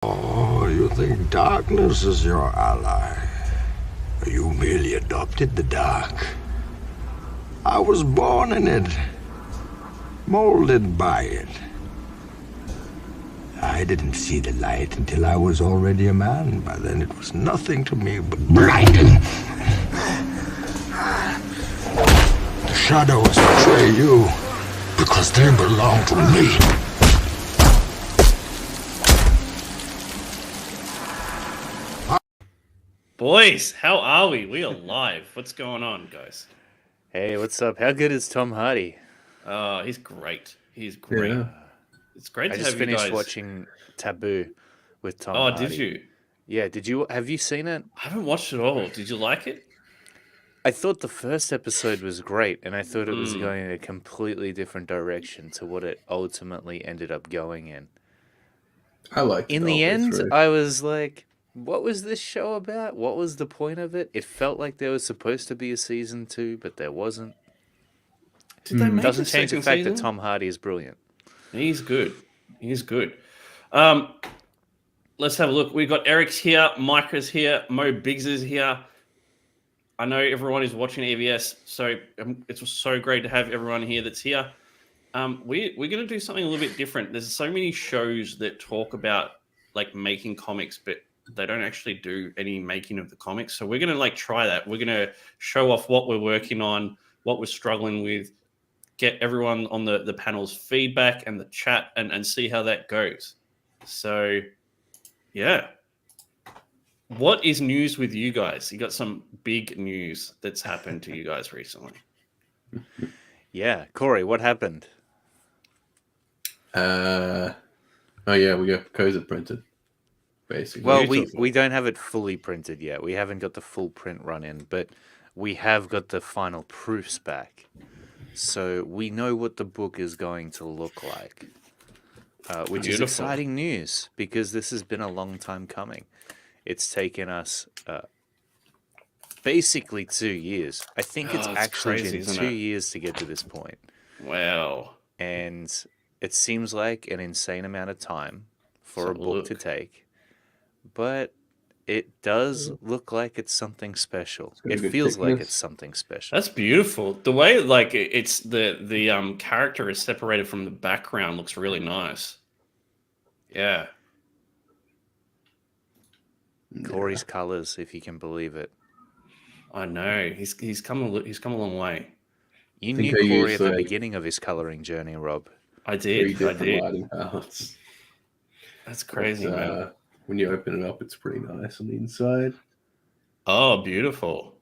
Oh, you think darkness is your ally? You merely adopted the dark. I was born in it, molded by it. I didn't see the light until I was already a man. By then it was nothing to me but blinding. The shadows betray you because they belong to me. Boys, how are we? We are live. What's going on, guys? Hey, what's up? How good is Tom Hardy? He's great. He's great. Yeah. It's great I to just have you finished guys. watching Taboo with Tom Oh, Hardy. did you? Yeah, did you? Have you seen it? I haven't watched it all. Did you like it? I thought the first episode was great, and I thought it was Mm. going in a completely different direction to what it ultimately ended up going in. I liked it In all the way end, through. I was like, what was this show about? What was the point of it? It felt like there was supposed to be a season 2, but there wasn't. Did they make Doesn't a change the second fact season? that Tom Hardy is brilliant. He's good. He's good. Let's have a look. We've got Eric's here, Micah's here, Mo Biggs is here. I know everyone is watching EVS, so it's so great to have everyone here that's here. We're going to do something a little bit different. There's so many shows that talk about like making comics, but they don't actually do any making of the comics. So we're going to like try that. We're going to show off what we're working on, what we're struggling with, get everyone on the panel's feedback and the chat and see how that goes. So, yeah. What is news with you guys? You got some big news that's happened to you guys recently. Yeah, Corey, what happened? Oh yeah, we got Koza printed, basically. Well, Beautiful. we don't have it fully printed yet. We haven't got the full print run in, but we have got the final proofs back. So we know what the book is going to look like, which is Beautiful. exciting news because this has been a long time coming. It's taken us basically 2 years. I think it's Oh, it's actually crazy, been isn't 2 it? years to get to this point. Wow. And it seems like an insane amount of time for So a book to look. take, but it does look like it's something special. got a It good feels like thickness. it's something special. That's beautiful. The way like it's the character is separated from the background looks really nice. Yeah. Corey's colors, if you can believe it. I know. He's come a long way. You think knew I Corey used, at the like, beginning of his coloring journey, Rob. I 3 did. I different did. lighting palettes. That's crazy, But, man. when you open it up, it's pretty nice on the inside. Oh, beautiful.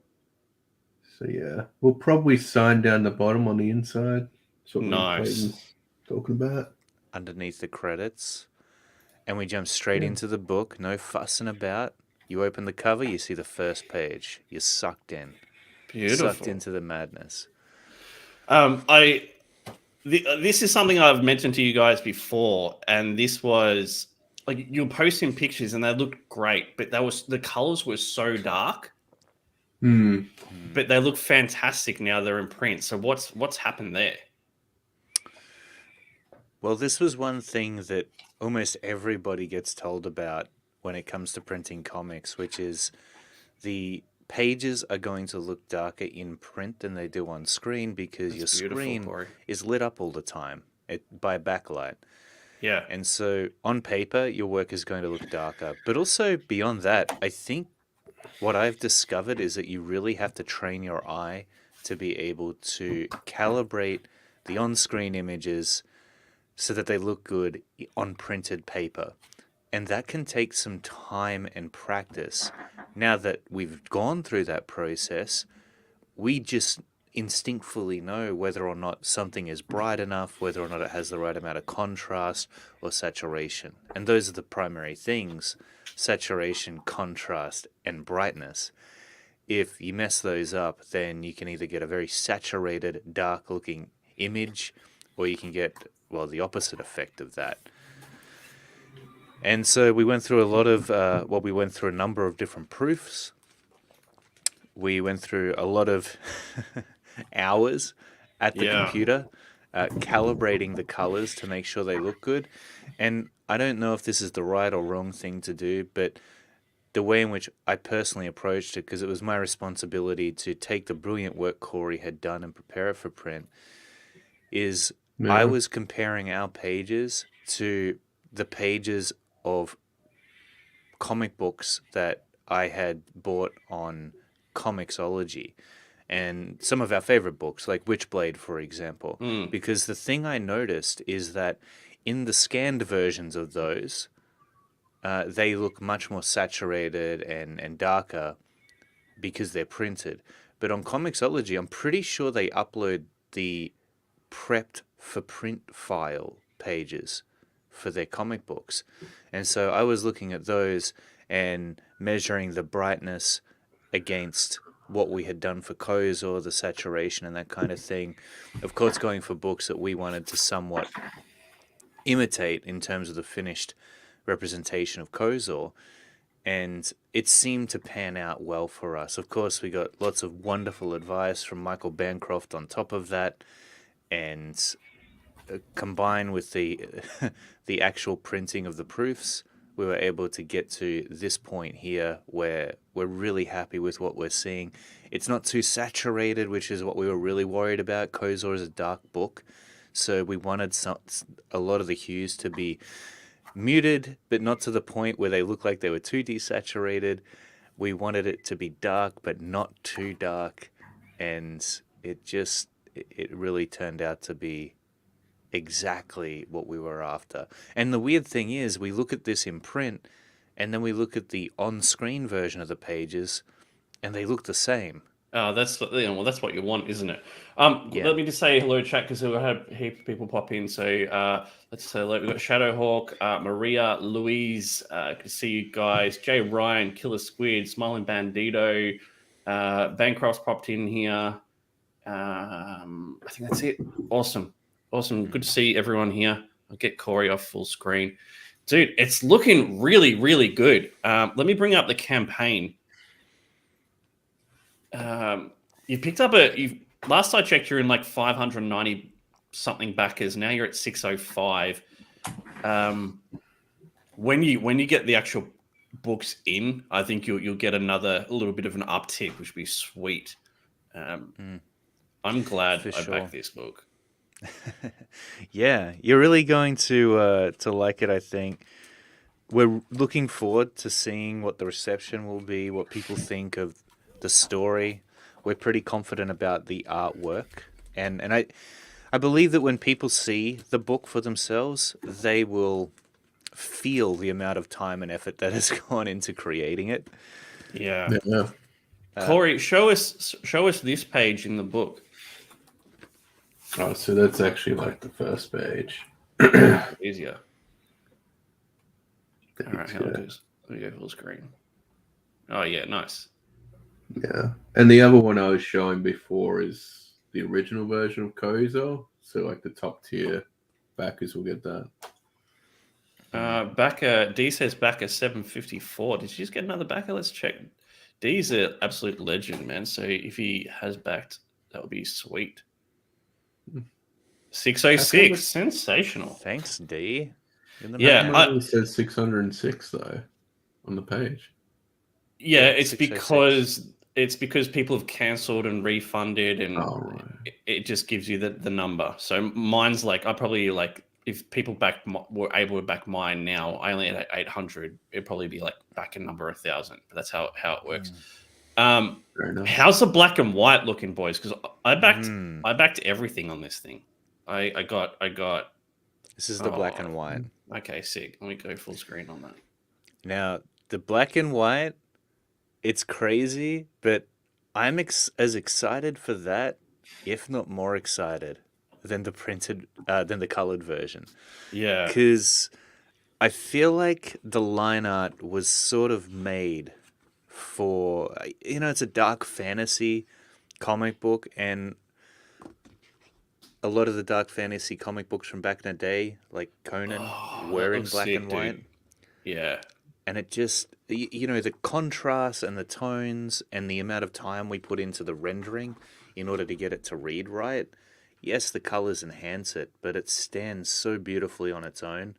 So yeah, we'll probably sign down the bottom on the inside. That's what me and Nice. Clayton's talking about. Underneath the credits. And we jump straight Yeah. into the book, no fussing about. You open the cover, you see the first page. You're sucked in. Beautiful. Sucked into the madness. This is something I've mentioned to you guys before, and this was like you're posting pictures and they looked great, but the colors were so dark, but they look fantastic now they're in print. So what's happened there? Well, this was one thing that almost everybody gets told about when it comes to printing comics, which is the pages are going to look darker in print than they do on screen because That's your beautiful, screen Corey. is lit up all the time by backlight. Yeah. And so on paper, your work is going to look darker. But also beyond that, I think what I've discovered is that you really have to train your eye to be able to calibrate the on-screen images so that they look good on printed paper. And that can take some time and practice. Now that we've gone through that process, we just instinctively know whether or not something is bright enough, whether or not it has the right amount of contrast or saturation. And those are the primary things: saturation, contrast, and brightness. If you mess those up, then you can either get a very saturated, dark-looking image, or you can get, well, the opposite effect of that. And so we went through we went through a number of different proofs. We went through a lot of hours at the Yeah. computer, calibrating the colors to make sure they look good. And I don't know if this is the right or wrong thing to do, but the way in which I personally approached it, because it was my responsibility to take the brilliant work Corey had done and prepare it for print, is I Yeah. was comparing our pages to the pages of comic books that I had bought on Comixology and some of our favorite books, like Witchblade, for example. Mm. Because the thing I noticed is that in the scanned versions of those, they look much more saturated and darker because they're printed. But on Comixology, I'm pretty sure they upload the prepped for print file pages for their comic books. And so I was looking at those and measuring the brightness against what we had done for Kozor, the saturation and that kind of thing. Of course, going for books that we wanted to somewhat imitate in terms of the finished representation of Kozor. And it seemed to pan out well for us. Of course, we got lots of wonderful advice from Michael Bancroft on top of that. And combined with the the actual printing of the proofs, we were able to get to this point here where we're really happy with what we're seeing. It's not too saturated, which is what we were really worried about. Kozor is a dark book, so we wanted a lot of the hues to be muted, but not to the point where they look like they were too desaturated. We wanted it to be dark, but not too dark, and it really turned out to be exactly what we were after. And the weird thing is, we look at this in print, and then we look at the on-screen version of the pages, and they look the same. That's well, that's what you want, isn't it? Yeah. Let me just say hello, chat, because we'll have a heap of people pop in. So let's say hello. We've got Shadowhawk, Maria, Louise. Good to see you guys. Jay Ryan, Killer Squid, Smiling Bandito, Bancroft's popped in here. I think that's it. Awesome. Good to see everyone here. I'll get Corey off full screen. Dude, it's looking really, really good. Let me bring up the campaign. You picked up last I checked, you're in like 590 something backers. Now you're at 605. When you get the actual books in, I think you'll get a little bit of an uptick, which would be sweet. I'm glad I backed this book. Yeah, you're really going to like it, I think. We're looking forward to seeing what the reception will be, what people think of the story. We're pretty confident about the artwork, and I believe that when people see the book for themselves, they will feel the amount of time and effort that has gone into creating it. Yeah. Yeah. Corey, show us this page in the book. Oh, so that's actually like the first page. Easier. All right, how it goes. Let me go full screen. Oh yeah, nice. Yeah. And the other one I was showing before is the original version of Kozor. So like the top tier backers will get that. Backer D says backer 754. Did you just get another backer? Let's check. D's an absolute legend, man. So if he has backed, that would be sweet. 606, sensational. Thanks, D. Yeah, It says 606 though on the page. Yeah, it's because people have cancelled and refunded, and it just gives you the number. So mine's like, I probably like, if people were able to back mine now, I only had 800. It'd probably be like back in number 1,000. But that's how it works. How's the black and white looking, boys? Because I backed everything on this thing. I got. This is the black and white. Okay, sick. Let me go full screen on that. Now the black and white, it's crazy, but I'm as excited for that, if not more excited, than the colored version. Yeah, because I feel like the line art was sort of made for, it's a dark fantasy comic book, and a lot of the dark fantasy comic books from back in the day, like Conan, were in black and white. Dude. Yeah. And it just, the contrast and the tones and the amount of time we put into the rendering in order to get it to read right. Yes, the colors enhance it, but it stands so beautifully on its own.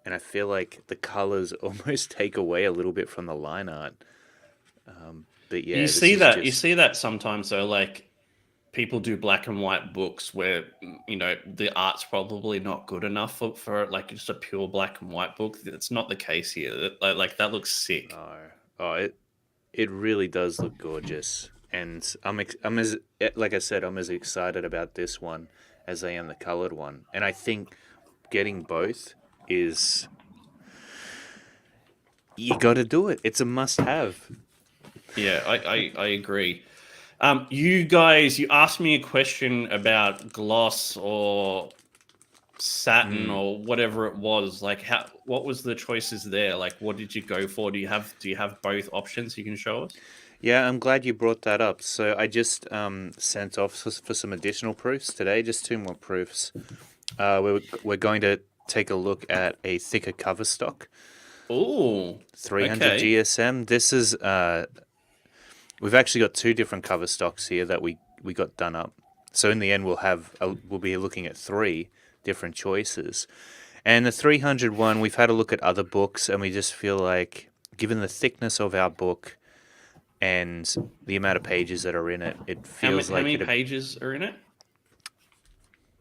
and I feel like the colors almost take away a little bit from the line art. But yeah, You this see is that you just see that sometimes though, like people do black and white books where the art's probably not good enough for like just a pure black and white book. That's not the case here. Like that looks sick. oh, it really does look gorgeous, and I'm as like I said, I'm as excited about this one as I am the colored one, and I think getting both is you got to do it. It's a must-have. Yeah, I agree. You guys, you asked me a question about gloss or satin Mm. or whatever it was. Like, what was the choices there? Like, what did you go for? Do you have both options you can show us? Yeah, I'm glad you brought that up. So I just sent off for some additional proofs today, just 2 more proofs. We're going to take a look at a thicker cover stock, Oh, 300 okay. GSM. This is we've actually got 2 different cover stocks here that we got done up. So in the end, we'll be looking at 3 different choices. And the 300 one, we've had a look at other books, and we just feel like, given the thickness of our book and the amount of pages that are in it, it How feels many like pages are in it?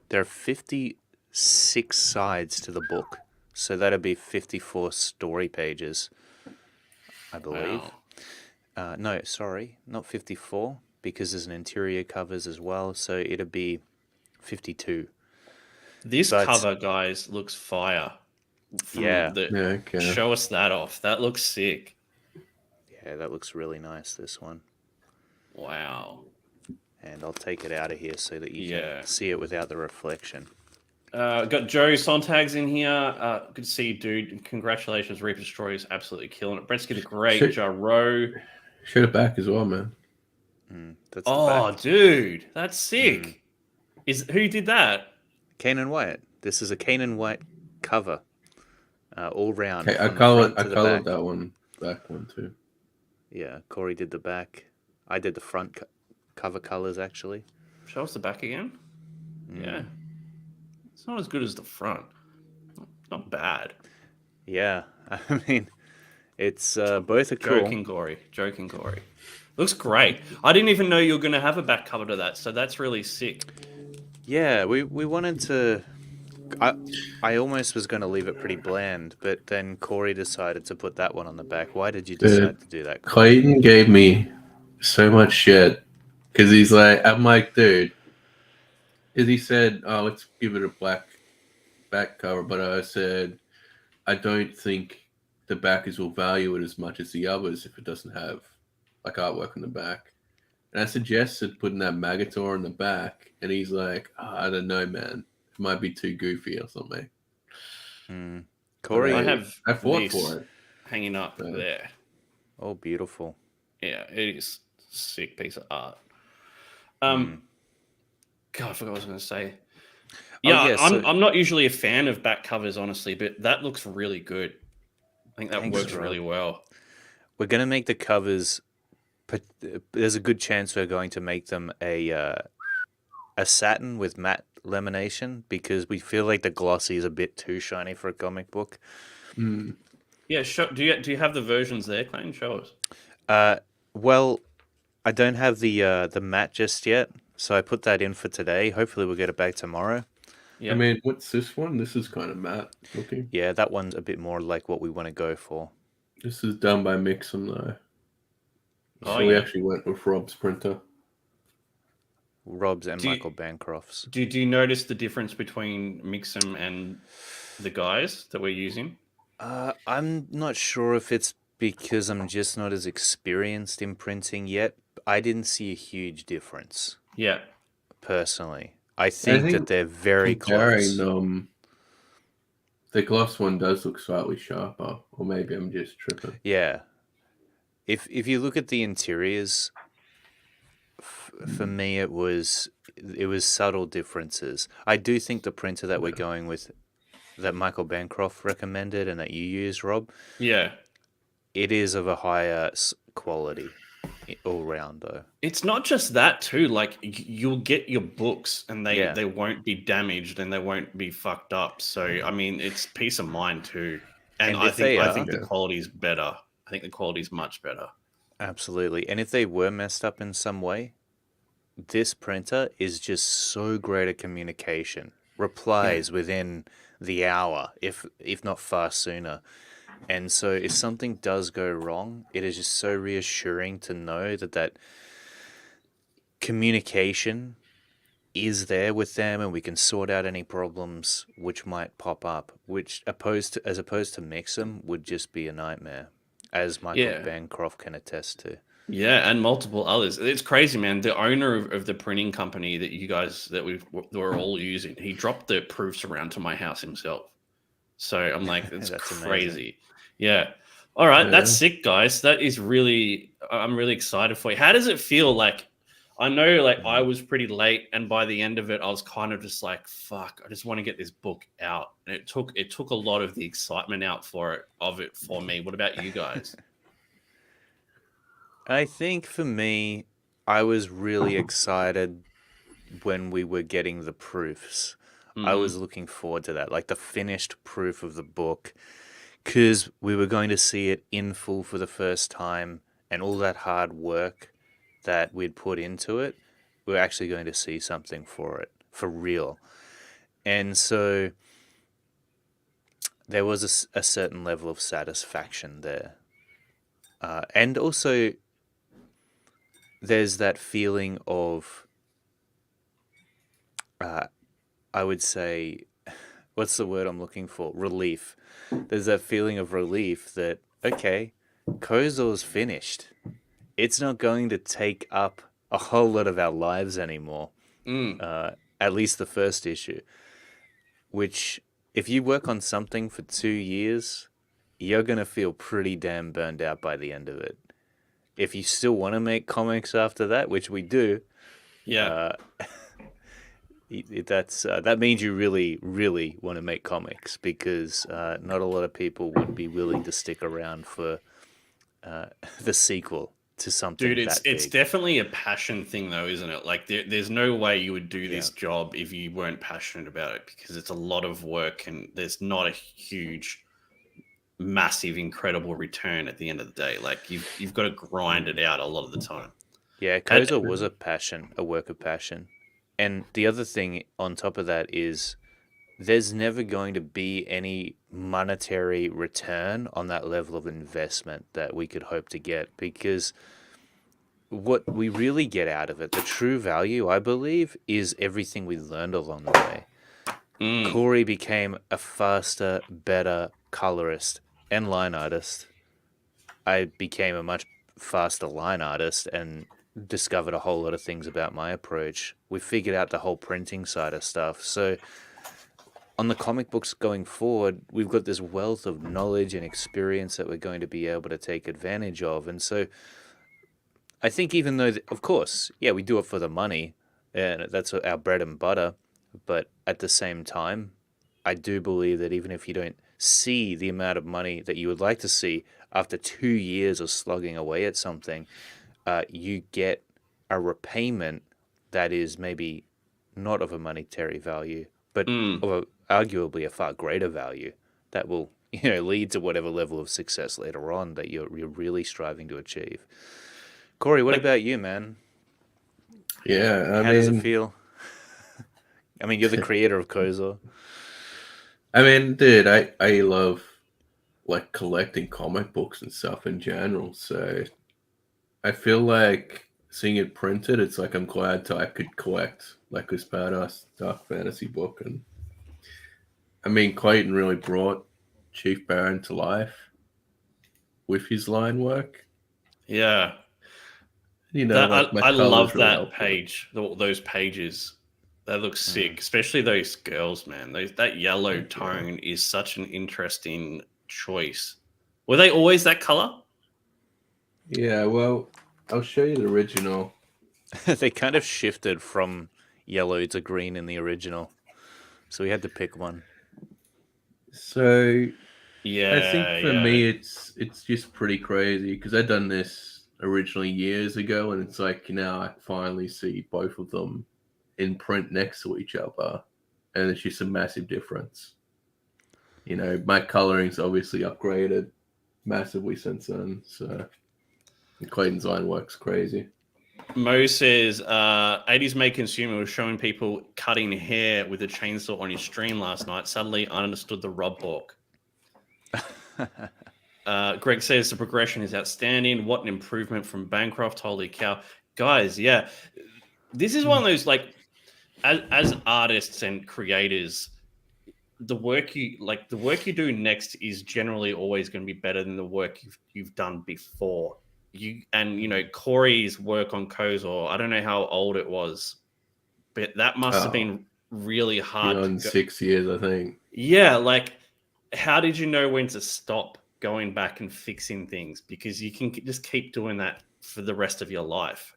there are 56 sides to the book. So that'd be 54 story pages, I believe. Wow. No, sorry, not 54, because there's an interior covers as well. So it'd be 52. This But cover, guys, looks fire. yeah, Yeah, okay. Show us that off. That looks sick. yeah, that looks really nice, this one. Wow. And I'll take it out of here so that you Yeah. can see it without the reflection. Got Joe Sontag's in here. Good to see you, dude. Congratulations, Reaper Destroyer is absolutely killing it. Bretsky the Great, Shit. Jarro. Shoot it back as well, man. That's the Oh, back. dude, that's sick. Who did that? Kane White. This is a Kane White cover, all round. Okay, I from the front colored to the back. that one, back one too. Yeah, Corey did the back. I did the front cover colors actually. Show us the back again. Yeah. It's not as good as the front. Not bad. Yeah, I mean, it's both are cool. Joking Corey. Looks great. I didn't even know you were going to have a back cover to that, so that's really sick. Yeah, we wanted to. I almost was going to leave it pretty bland, but then Corey decided to put that one on the back. Why did you decide to do that, Corey? Clayton gave me so much shit because he's like, I'm like, dude, because he said, oh, let's give it a black back cover, but I said, I don't think the backers will value it as much as the others if it doesn't have like artwork on the back. And I suggested putting that Magator on the back, and he's like, oh, I don't know, man. It might be too goofy or something. Corey, I fought this for it. hanging up there. Oh, beautiful. Yeah, it is a sick piece of art. God, I forgot what I was going to say. Yeah, I'm not usually a fan of back covers, honestly, but that looks really good. I think that Thanks, works Rob. really well. We're going to make the covers. There's a good chance we're going to make them a satin with matte lamination because we feel like the glossy is a bit too shiny for a comic book. Yeah, do you have the versions there, Clayton? Show us. Well, I don't have the matte just yet, so I put that in for today. Hopefully, we'll get it back tomorrow. Yeah. I mean, what's this one? This is kind of matte looking. Yeah, that one's a bit more like what we want to go for. This is done by Mixum, though. Oh, So we yeah. actually went with Rob's printer. Rob's and Michael Bancroft's. Do you notice the difference between Mixum and the guys that we're using? I'm not sure if it's because I'm just not as experienced in printing yet. I didn't see a huge difference. Yeah. Personally, I think that they're very close. The gloss one does look slightly sharper, or maybe I'm just tripping. Yeah. If you look at the interiors, for me it was subtle differences. I do think the printer that we're going with, that Michael Bancroft recommended and that you use, Rob, Yeah. it is of a higher quality. all round, though. It's not just that too. Like you'll get your books and Yeah. they won't be damaged and they won't be fucked up. So I mean, it's peace of mind too. And And if they I are, think the quality's better. I think the quality's much better. absolutely. And if they were messed up in some way, this printer is just so great at communication. Replies within the hour, if not far sooner. And so if something does go wrong, it is just so reassuring to know that communication is there with them and we can sort out any problems which might pop up, which as opposed to Mixam would just be a nightmare, as Michael Yeah. Bancroft can attest to. Yeah, and multiple others. It's crazy, man. The owner of the printing company that we're all using, he dropped the proofs around to my house himself. So I'm like, it's That's amazing. crazy. Yeah. All right, that's Yeah. sick, guys. That is really, I'm really excited for you. How does it feel? Like, I know, like I was pretty late, and by the end of it, I was kind of just like, fuck, I just want to get this book out. And it took a lot of the excitement out for me. What about you guys? I think for me, I was really excited when we were getting the proofs. I was looking forward to that, like the finished proof of the book, because we were going to see it in full for the first time, and all that hard work that we'd put into it, we're actually going to see something for it, for real. And so there was a certain level of satisfaction there. And also, there's that feeling of, I would say, what's the word I'm looking for? Relief. There's that feeling of relief that, okay, Kozor's finished. It's not going to take up a whole lot of our lives anymore. At least the first issue. Which, if you work on something for 2 years, you're going to feel pretty damn burned out by the end of it. If you still want to make comics after that, which we do, Yeah. that means you really, really want to make comics, because not a lot of people would be willing to stick around for the sequel to something Dude, that it's big. definitely a passion thing, though, isn't it? Like, there's no way you would do this job if you weren't passionate about it, because it's a lot of work and there's not a huge, massive, incredible return at the end of the day. Like, you've got to grind it out a lot of the time. Yeah, Kozor was a work of passion. And the other thing on top of that is there's never going to be any monetary return on that level of investment that we could hope to get, because what we really get out of it, the true value, I believe, is everything we learned along the way. Korey became a faster, better colorist and line artist. I became a much faster line artist and discovered a whole lot of things about my approach. We figured out the whole printing side of stuff. So on the comic books going forward, we've got this wealth of knowledge and experience that we're going to be able to take advantage of. And so I think, even though, of course, yeah, we do it for the money, and that's our bread and butter, but at the same time, I do believe that even if you don't see the amount of money that you would like to see after 2 years of slugging away at something, you get a repayment that is maybe not of a monetary value, but of arguably a far greater value that will, lead to whatever level of success later on that you're really striving to achieve. Korey, what about you, man? Yeah, How does it feel? I mean, you're the creator of Kozor. I mean, dude, I love like collecting comic books and stuff in general. So I feel like seeing it printed, it's like I'm glad I could collect like this badass dark fantasy book. And I mean, Clayton really brought Chief Baron to life with his line work. Yeah. Like my I colors love really that helped it. page, those pages. They look sick, especially those girls, man. That yellow tone is such an interesting choice. Were they always that color? Yeah, well, I'll show you the original. They kind of shifted from yellow to green in the original, so we had to pick one. So Yeah, I think for me, it's just pretty crazy because I've done this originally years ago, and it's like now I finally see both of them in print next to each other, and it's just a massive difference. You know, my coloring's obviously upgraded massively since then, so Clayton's line works crazy. Mo says, 80s Made Consumer was showing people cutting hair with a chainsaw on his stream last night. Suddenly, I understood the Rob Hawk. Greg says the progression is outstanding. What an improvement from Bancroft. Holy cow. Guys, yeah. This is one of those, like, as artists and creators, the work you do next is generally always going to be better than the work you've done before. Corey's work on Kozor, I don't know how old it was, but that must have been really hard. Beyond 6 years, I think. Yeah, like, how did you know when to stop going back and fixing things? Because you can just keep doing that for the rest of your life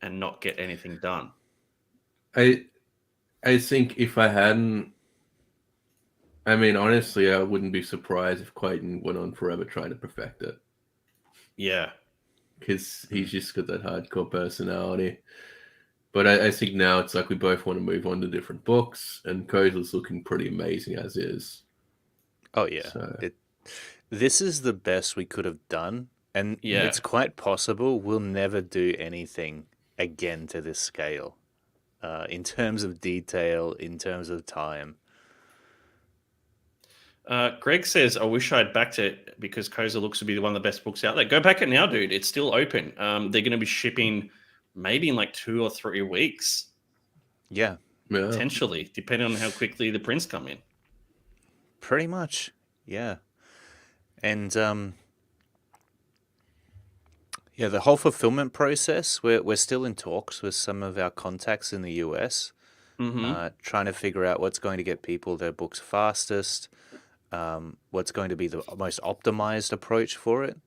and not get anything done. I think if I hadn't, I mean, honestly, I wouldn't be surprised if Clayton went on forever trying to perfect it. Yeah. Because he's just got that hardcore personality. But I think now it's like we both want to move on to different books, and Kozor's looking pretty amazing as is. Oh, yeah. So. This is the best we could have done, and it's quite possible we'll never do anything again to this scale. In terms of detail, in terms of time. Greg says, I wish I'd backed it because Kozor looks to be one of the best books out there. Go back it now, dude. It's still open. They're going to be shipping maybe in like 2 or 3 weeks. Yeah. Potentially, depending on how quickly the prints come in. Pretty much, yeah. And, the whole fulfillment process, we're still in talks with some of our contacts in the US, trying to figure out what's going to get people their books fastest, what's going to be the most optimized approach for it.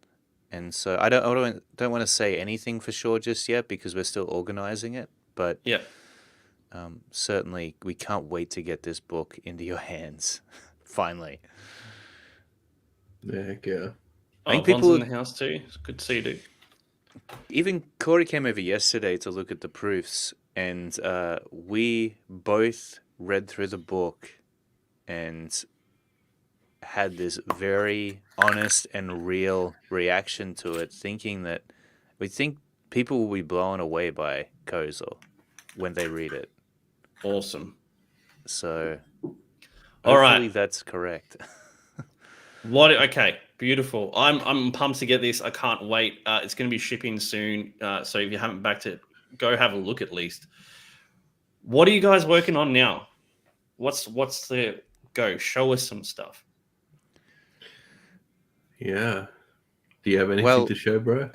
And so I don't want to say anything for sure just yet because we're still organizing it. But certainly we can't wait to get this book into your hands, finally. Yeah, heck yeah. I think people in the house too. It's good to see you, dude. Even Korey came over yesterday to look at the proofs, and we both read through the book and had this very honest and real reaction to it, thinking that we think people will be blown away by Kozor when they read it. Awesome. So, all right, hopefully that's correct. Okay, beautiful. I'm pumped to get this. I can't wait. It's going to be shipping soon. So if you haven't backed it, go have a look at least. What are you guys working on now? What's the go? Show us some stuff. Yeah. Do you have anything to show, bro?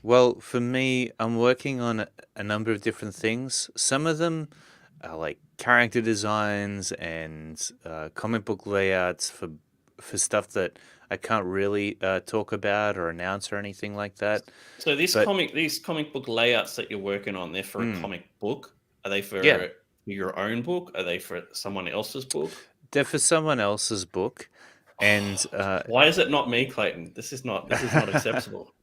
Well, for me, I'm working on a number of different things. Some of them are like character designs and comic book layouts for stuff that I can't really talk about or announce or anything like that. So these comic book layouts that you're working on, they're for a comic book? Are they for your own book? Are they for someone else's book? They're for someone else's book. And why is it not me, Clayton? This is not acceptable.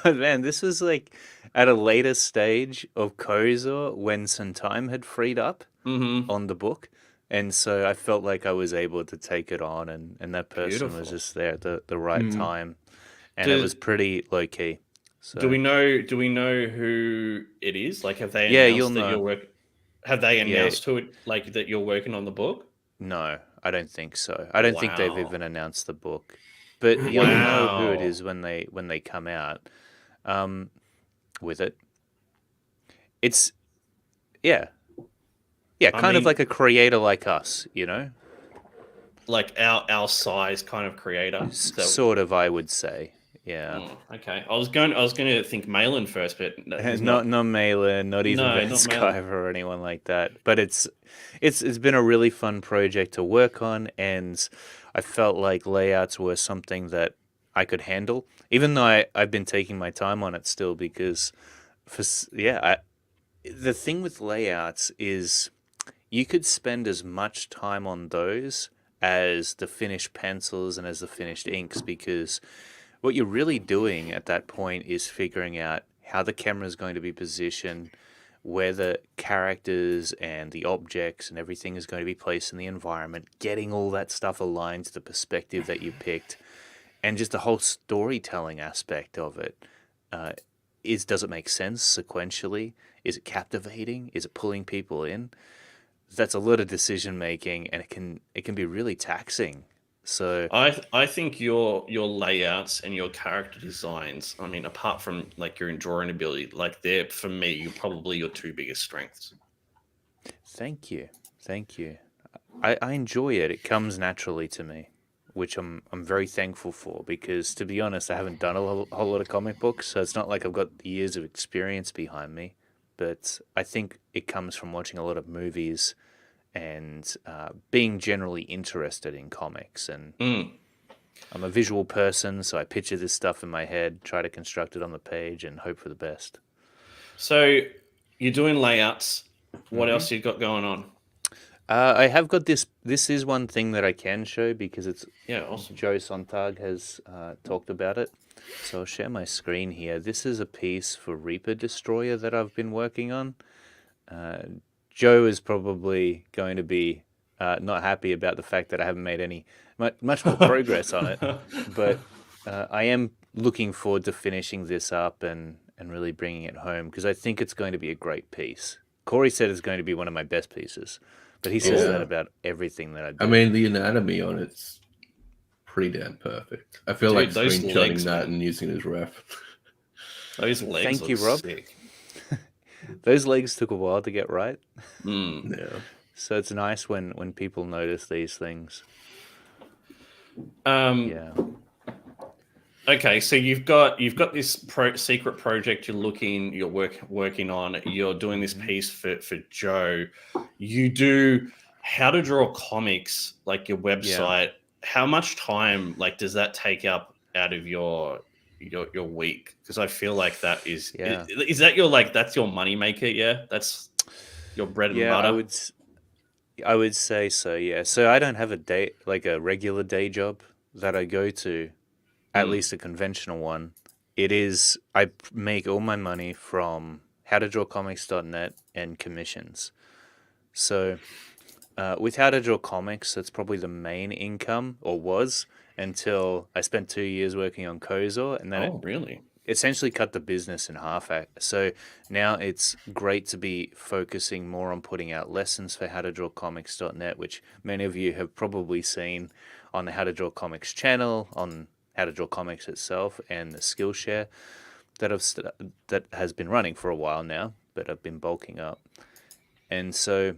Man, this was like at a later stage of Kozor when some time had freed up on the book. And so I felt like I was able to take it on, and that person was just there at the right time. And it was pretty low key. So. Do we know who it is? Like, have they announced that you're working? Have they announced who it, like, that you're working on the book? No, I don't think so. I don't think they've even announced the book. But you'll know who it is when they come out with it. It's kind of like a creator like us, you know? Like our size kind of creator. Sort of, I would say. Yeah. Okay. I was going to think Malin first, but not Malin, not even Ben Skyver or anyone like that. But it's been a really fun project to work on, and I felt like layouts were something that I could handle, even though I've been taking my time on it still, because the thing with layouts is you could spend as much time on those as the finished pencils and as the finished inks, because what you're really doing at that point is figuring out how the camera is going to be positioned, where the characters and the objects and everything is going to be placed in the environment, getting all that stuff aligned to the perspective that you picked, and just the whole storytelling aspect of it. Does it make sense sequentially? Is it captivating? Is it pulling people in? That's a lot of decision making, and it can be really taxing. So I think your layouts and your character designs, I mean, apart from like your drawing ability, like they're for me, you're probably your two biggest strengths. thank you, thank you. I enjoy it. It comes naturally to me, which I'm very thankful for, because to be honest, I haven't done a whole lot of comic books, so it's not like I've got years of experience behind me. But I think it comes from watching a lot of movies and being generally interested in comics. And I'm a visual person, so I picture this stuff in my head, try to construct it on the page, and hope for the best. So you're doing layouts. What else you got going on? I have got this. This is one thing that I can show because it's awesome. Joe Sontag has talked about it. So I'll share my screen here. This is a piece for Reaper Destroyer that I've been working on. Joe is probably going to be not happy about the fact that I haven't made any much more progress on it, but I am looking forward to finishing this up and really bringing it home, because I think it's going to be a great piece. Korey said it's going to be one of my best pieces, but he says that about everything that I do. I mean, the anatomy on it's pretty damn perfect. I feel like screenshotting that and using it as ref. Those legs. Thank you, Rob. Sick. Those legs took a while to get right. Yeah. So it's nice when people notice these things. Yeah. Okay, so you've got this secret project you're working on. You're doing this piece for Joe. You do How to Draw Comics, like your website. Yeah. How much time does that take up out of your week? Because I feel like that is that your that's your moneymaker? Yeah, that's your bread and butter. I would say so. Yeah. So I don't have a regular day job that I go to. At least a conventional one. I make all my money from howtodrawcomics.net and commissions. So with How to Draw Comics, that's probably the main income, or was, until I spent 2 years working on Kozor, and then really essentially cut the business in half. So now it's great to be focusing more on putting out lessons for howtodrawcomics.net, which many of you have probably seen on the How to Draw Comics channel, on How to Draw Comics itself, and the Skillshare that has been running for a while now, but I've been bulking up. And so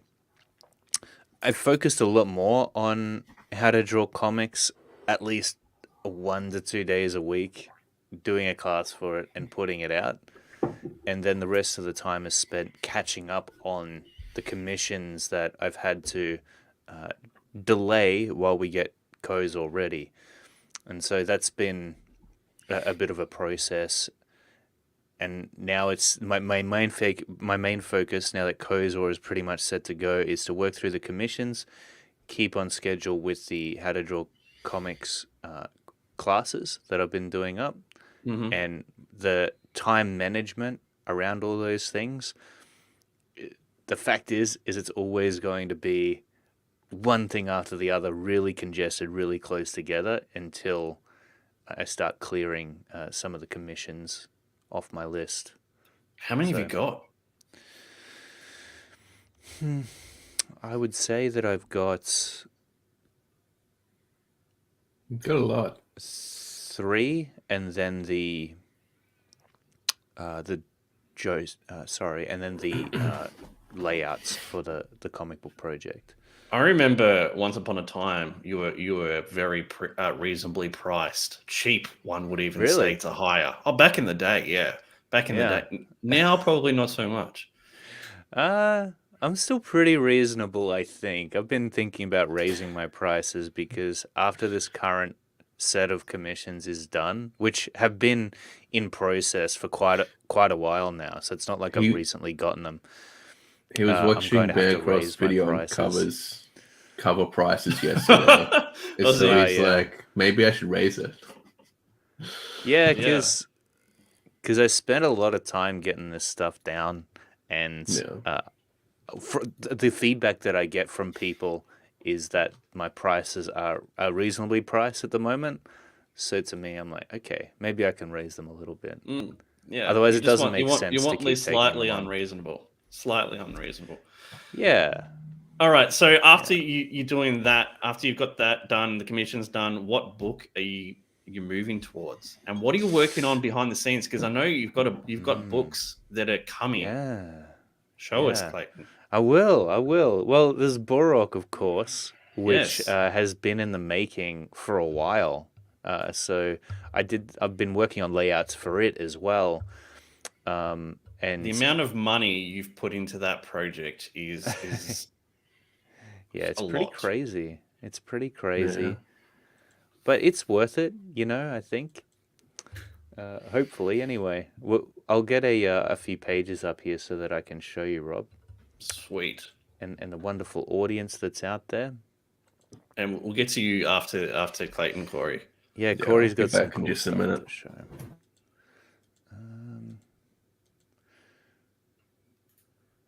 I've focused a lot more on How to Draw Comics, at least 1 to 2 days a week, doing a class for it and putting it out. And then the rest of the time is spent catching up on the commissions that I've had to delay while we get Kozor ready. And so that's been a bit of a process. And now it's my main focus, now that Kozor is pretty much set to go, is to work through the commissions, keep on schedule with the How to Draw Comics classes that I've been doing up, and the time management around all those things. The fact is it's always going to be one thing after the other, really congested, really close together, until I start clearing some of the commissions off my list. How many have you got? I would say that I've got... You've got a lot. 3, and then the layouts for the comic book project. I remember once upon a time you were very reasonably priced, cheap. One would even say to hire. Oh, back in the day, yeah. Back in the day. Now probably not so much. I'm still pretty reasonable, I think. I've been thinking about raising my prices, because after this current set of commissions is done, which have been in process for quite a while now, so it's not like I've recently gotten them. He was watching Bear Cross video on cover prices yesterday. So he's like, maybe I should raise it. Yeah, Yeah. because I spent a lot of time getting this stuff down, and Yeah. the feedback that I get from people is that my prices are reasonably priced at the moment. So to me, I'm like, okay, maybe I can raise them a little bit. Yeah. Otherwise, You it just doesn't want make you sense to want keep least taking slightly them on. unreasonable. Slightly unreasonable. Yeah, All right. So after yeah. you're doing that, after you've got that done, the commission's done, what book are you moving towards? And what are you working on behind the scenes? Because I know you've got Mm, books that are coming. yeah, Show us, yeah. Clayton. I will. I will. Well, there's Borok, of course, which Yes. has been in the making for a while. So I've been working on layouts for it as well. The And amount of money you've put into that project is yeah, a it's pretty lot. crazy. It's pretty Yeah. crazy, but it's worth it. I think. Hopefully, anyway. I'll get a few pages up here so that I can show you, Rob, Sweet. and the wonderful audience that's out there. And we'll get to you after Clayton, Corey. Yeah, Yeah, I'll Corey's be got some back in cool just a stuff minute. to show.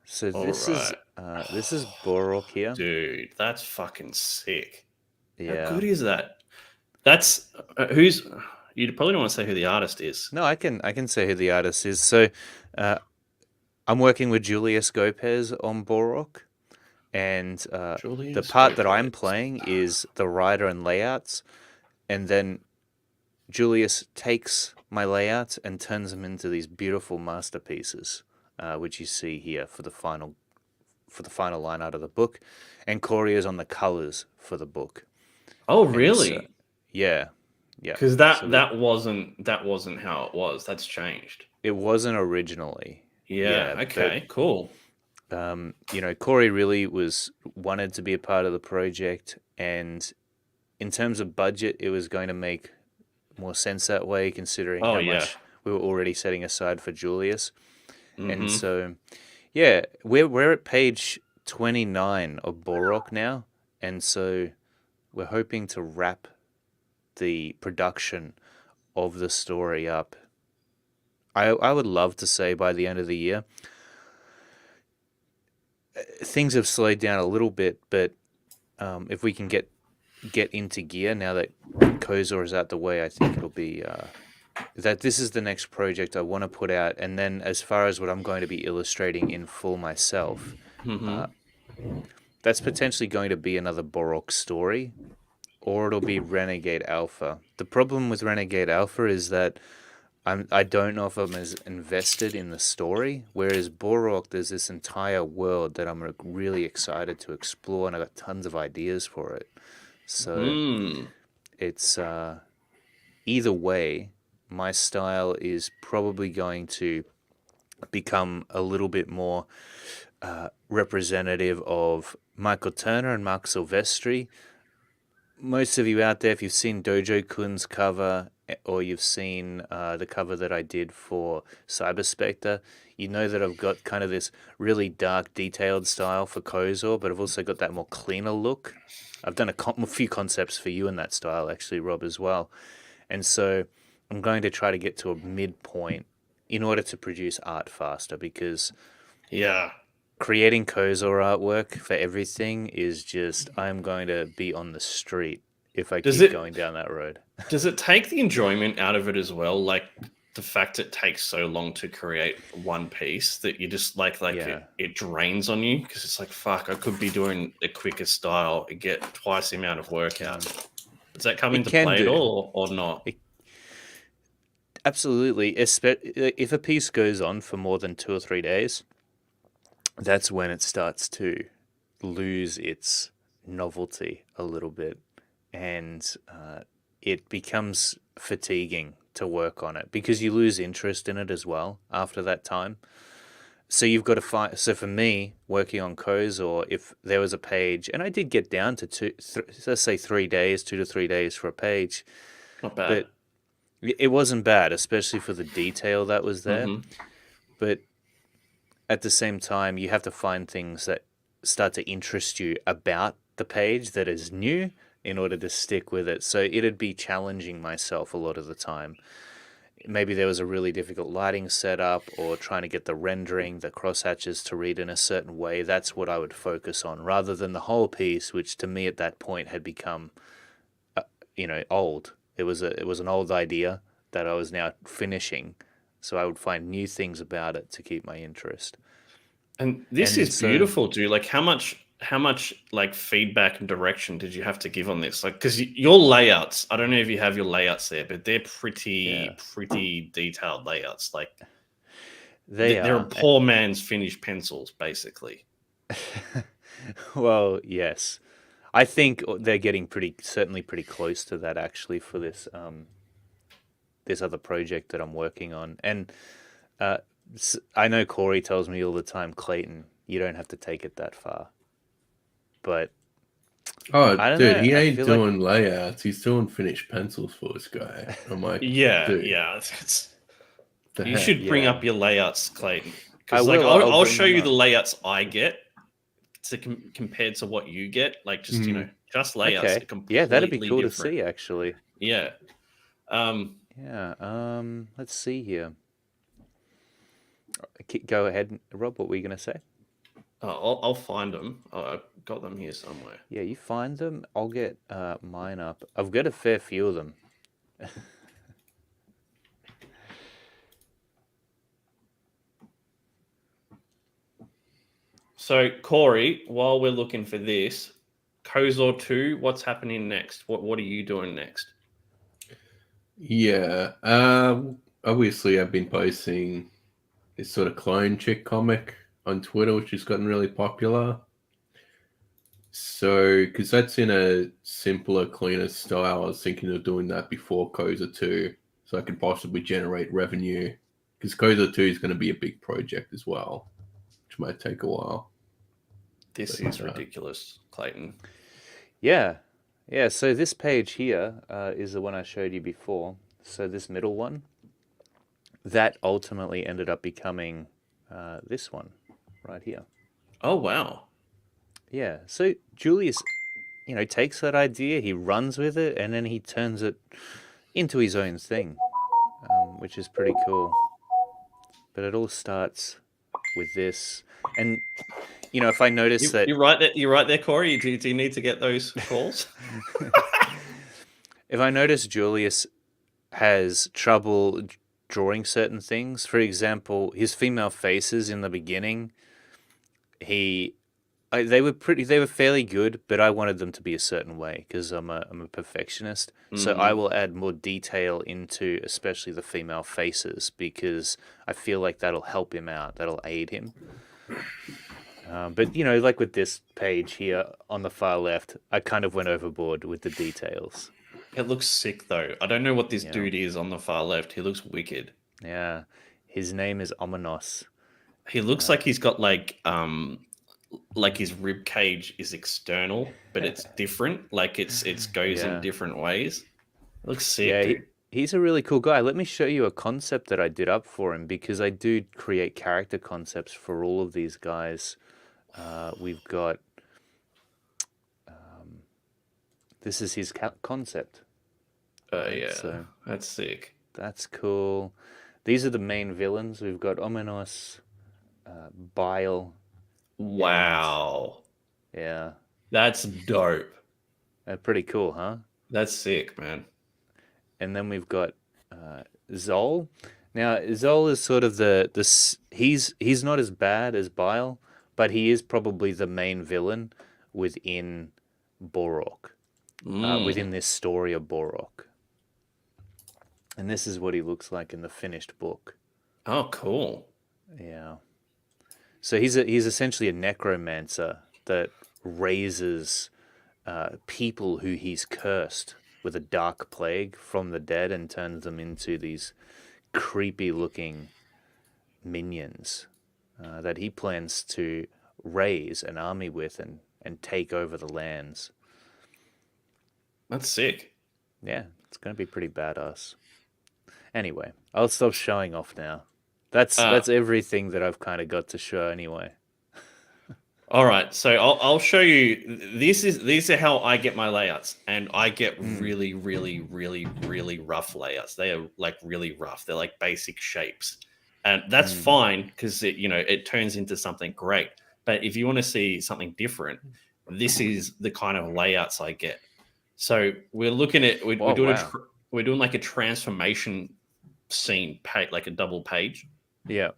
So All right. this is Borok here. Dude, that's fucking sick. How Yeah. good is that? That's who's. You probably don't want to say who the artist is. No, I can say who the artist is. So, uh, I'm working with Julius Gopez on Borok, and the Julius part that I'm Gopez. playing is the writer and layouts, and then Julius takes my layouts and turns them into these beautiful masterpieces, which you see here for the final line out of the book, and Korey is on the colors for the book. Oh, And so, really? yeah, yeah. Because So that wasn't how it was. That's changed. it wasn't originally, Yeah. yeah, but Okay. Cool. Korey really wanted to be a part of the project, and in terms of budget, it was going to make more sense that way, considering Oh how yeah. much we were already setting aside for Julius. And Mm-hmm. so, yeah, we're at page 29 of Borok now, and so we're hoping to wrap the production of the story up. I would love to say by the end of the year. Things have slowed down a little bit, but if we can get into gear now that Kozor is out the way, I think it'll be that this is the next project I want to put out. And then as far as what I'm going to be illustrating in full myself, Mm-hmm. that's potentially going to be another Borok story, or it'll be Renegade Alpha. The problem with Renegade Alpha is that I don't know if I'm as invested in the story, whereas Borok, there's this entire world that I'm really excited to explore, and I've got tons of ideas for it. So it's either way, my style is probably going to become a little bit more representative of Michael Turner and Mark Silvestri. Most of you out there, if you've seen Dojo Kun's cover, or you've seen the cover that I did for Cyber Spectre, you know that I've got kind of this really dark, detailed style for Kozor, but I've also got that more cleaner look. I've done a few concepts for you in that style, actually, Rob, as well. And so I'm going to try to get to a midpoint in order to produce art faster, because Yeah. creating Kozor artwork for everything is just, I'm going to be on the street if I Does keep it going down that road. does it take the enjoyment out of it as well? Like the fact it takes so long to create one piece that you just Yeah. it drains on you because it's like, fuck, I could be doing a quicker style and get twice the amount of work out. Does that come It into can play at do. all or not? Absolutely. If a piece goes on for more than 2 or 3 days, that's when it starts to lose its novelty a little bit, and it becomes fatiguing to work on it because you lose interest in it as well after that time. So you've got to find. So for me, working on Kozor, if there was a page, and I did get down to let's say 3 days, 2 to 3 days for a page, Not bad. but it wasn't bad, especially for the detail that was there. Mhm. But at the same time, you have to find things that start to interest you about the page that is new, in order to stick with it. So it'd be challenging myself a lot of the time. Maybe there was a really difficult lighting setup or trying to get the rendering, the crosshatches to read in a certain way. That's what I would focus on rather than the whole piece, which to me at that point had become, old. It was an old idea that I was now finishing. So I would find new things about it to keep my interest. And this And is beautiful, dude. Like how much like feedback and direction did you have to give on this? Like, because your layouts, I don't know if you have your layouts there, but they're pretty detailed layouts. Like they're a poor man's finished pencils, basically. Well, yes. I think they're getting certainly pretty close to that actually for this this other project that I'm working on. And I know Korey tells me all the time, Clayton, you don't have to take it that far. But Oh, I don't dude, know. he I ain't feel doing layouts. He's doing finished pencils for this guy. I'm like, Yeah, dude, yeah. the You heck? should bring Yeah. up your layouts, Clayton. I Because like will. I'll bring show them you up. the layouts I get to compared to what you get. Like just just layouts are Okay. completely Yeah, that'd be cool different. to see actually. Yeah. Yeah. Let's see here. Go ahead, Rob. What were you gonna say? I'll find them. I've got them here somewhere. Yeah, you find them. I'll get mine up. I've got a fair few of them. So Korey, while we're looking for this, Kozor 2, what's happening next? What are you doing next? Yeah. Obviously, I've been posting this sort of clone chick comic on Twitter, which has gotten really popular. So, because that's in a simpler, cleaner style, I was thinking of doing that before Koza 2, so I could possibly generate revenue. Because Koza 2 is going to be a big project as well, which might take a while. This is ridiculous, Clayton. Yeah. Yeah, so this page here is the one I showed you before. So this middle one, that ultimately ended up becoming this one right here. Oh, wow. Yeah, so Julius, takes that idea, he runs with it, and then he turns it into his own thing, which is pretty cool. But it all starts with this. And, if I notice that... You're right there, Korey. Do you need to get those calls? If I notice Julius has trouble drawing certain things, for example, his female faces in the beginning, they were fairly good, but I wanted them to be a certain way because I'm a perfectionist. So I will add more detail into especially the female faces because I feel like that'll help him out, that'll aid him. But like with this page here on the far left, I kind of went overboard with the details. It looks sick though. I don't know what this dude is on the far left. He looks wicked. Yeah, his name is Ominos. He looks like he's got like his rib cage is external, but it's different. Like it goes in different ways. It looks sick. Yeah, dude. he's a really cool guy. Let me show you a concept that I did up for him because I do create character concepts for all of these guys. We've got this is his concept. Yeah, so that's sick. That's cool. These are the main villains. We've got Ominos, Bile. Wow. Yeah. That's dope. Pretty cool, huh? That's sick, man. And then we've got Zol. Now, Zol is sort of he's not as bad as Bile, but he is probably the main villain within Borok, within this story of Borok. And this is what he looks like in the finished book. Oh, cool. Yeah. So he's essentially a necromancer that raises people who he's cursed with a dark plague from the dead and turns them into these creepy-looking minions that he plans to raise an army with and take over the lands. That's sick. Yeah, it's going to be pretty badass. Anyway, I'll stop showing off now. That's everything that I've kind of got to show anyway. All right, so I'll show you. These are how I get my layouts, and I get really, really, really, really rough layouts. They are like really rough. They're like basic shapes, and that's fine because it turns into something great. But if you want to see something different, this is the kind of layouts I get. So we're looking at we're doing wow. we're doing like a transformation scene, like a double page. Yeah.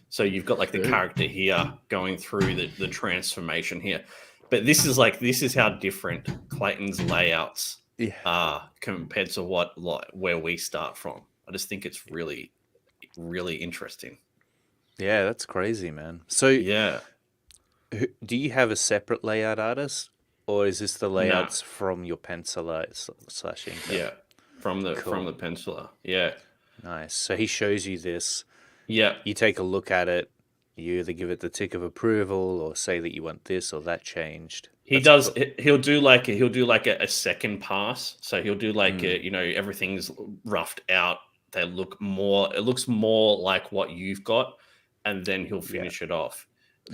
So you've got like the Okay. character here going through the transformation here. But this is how different Clayton's layouts Yeah. are compared to where we start from. I just think it's really, really interesting. Yeah, that's crazy, man. So Yeah. do you have a separate layout artist, or is this the Nah. layouts from your penciler slash inker? Yeah. From the Cool. penciler. Yeah. Nice. So he shows you this. Yeah. You take a look at it. You either give it the tick of approval or say that you want this or that changed. He That's does. cool. He'll do like a second pass. So he'll do like everything's roughed out. It looks more like what you've got, and then he'll finish it off.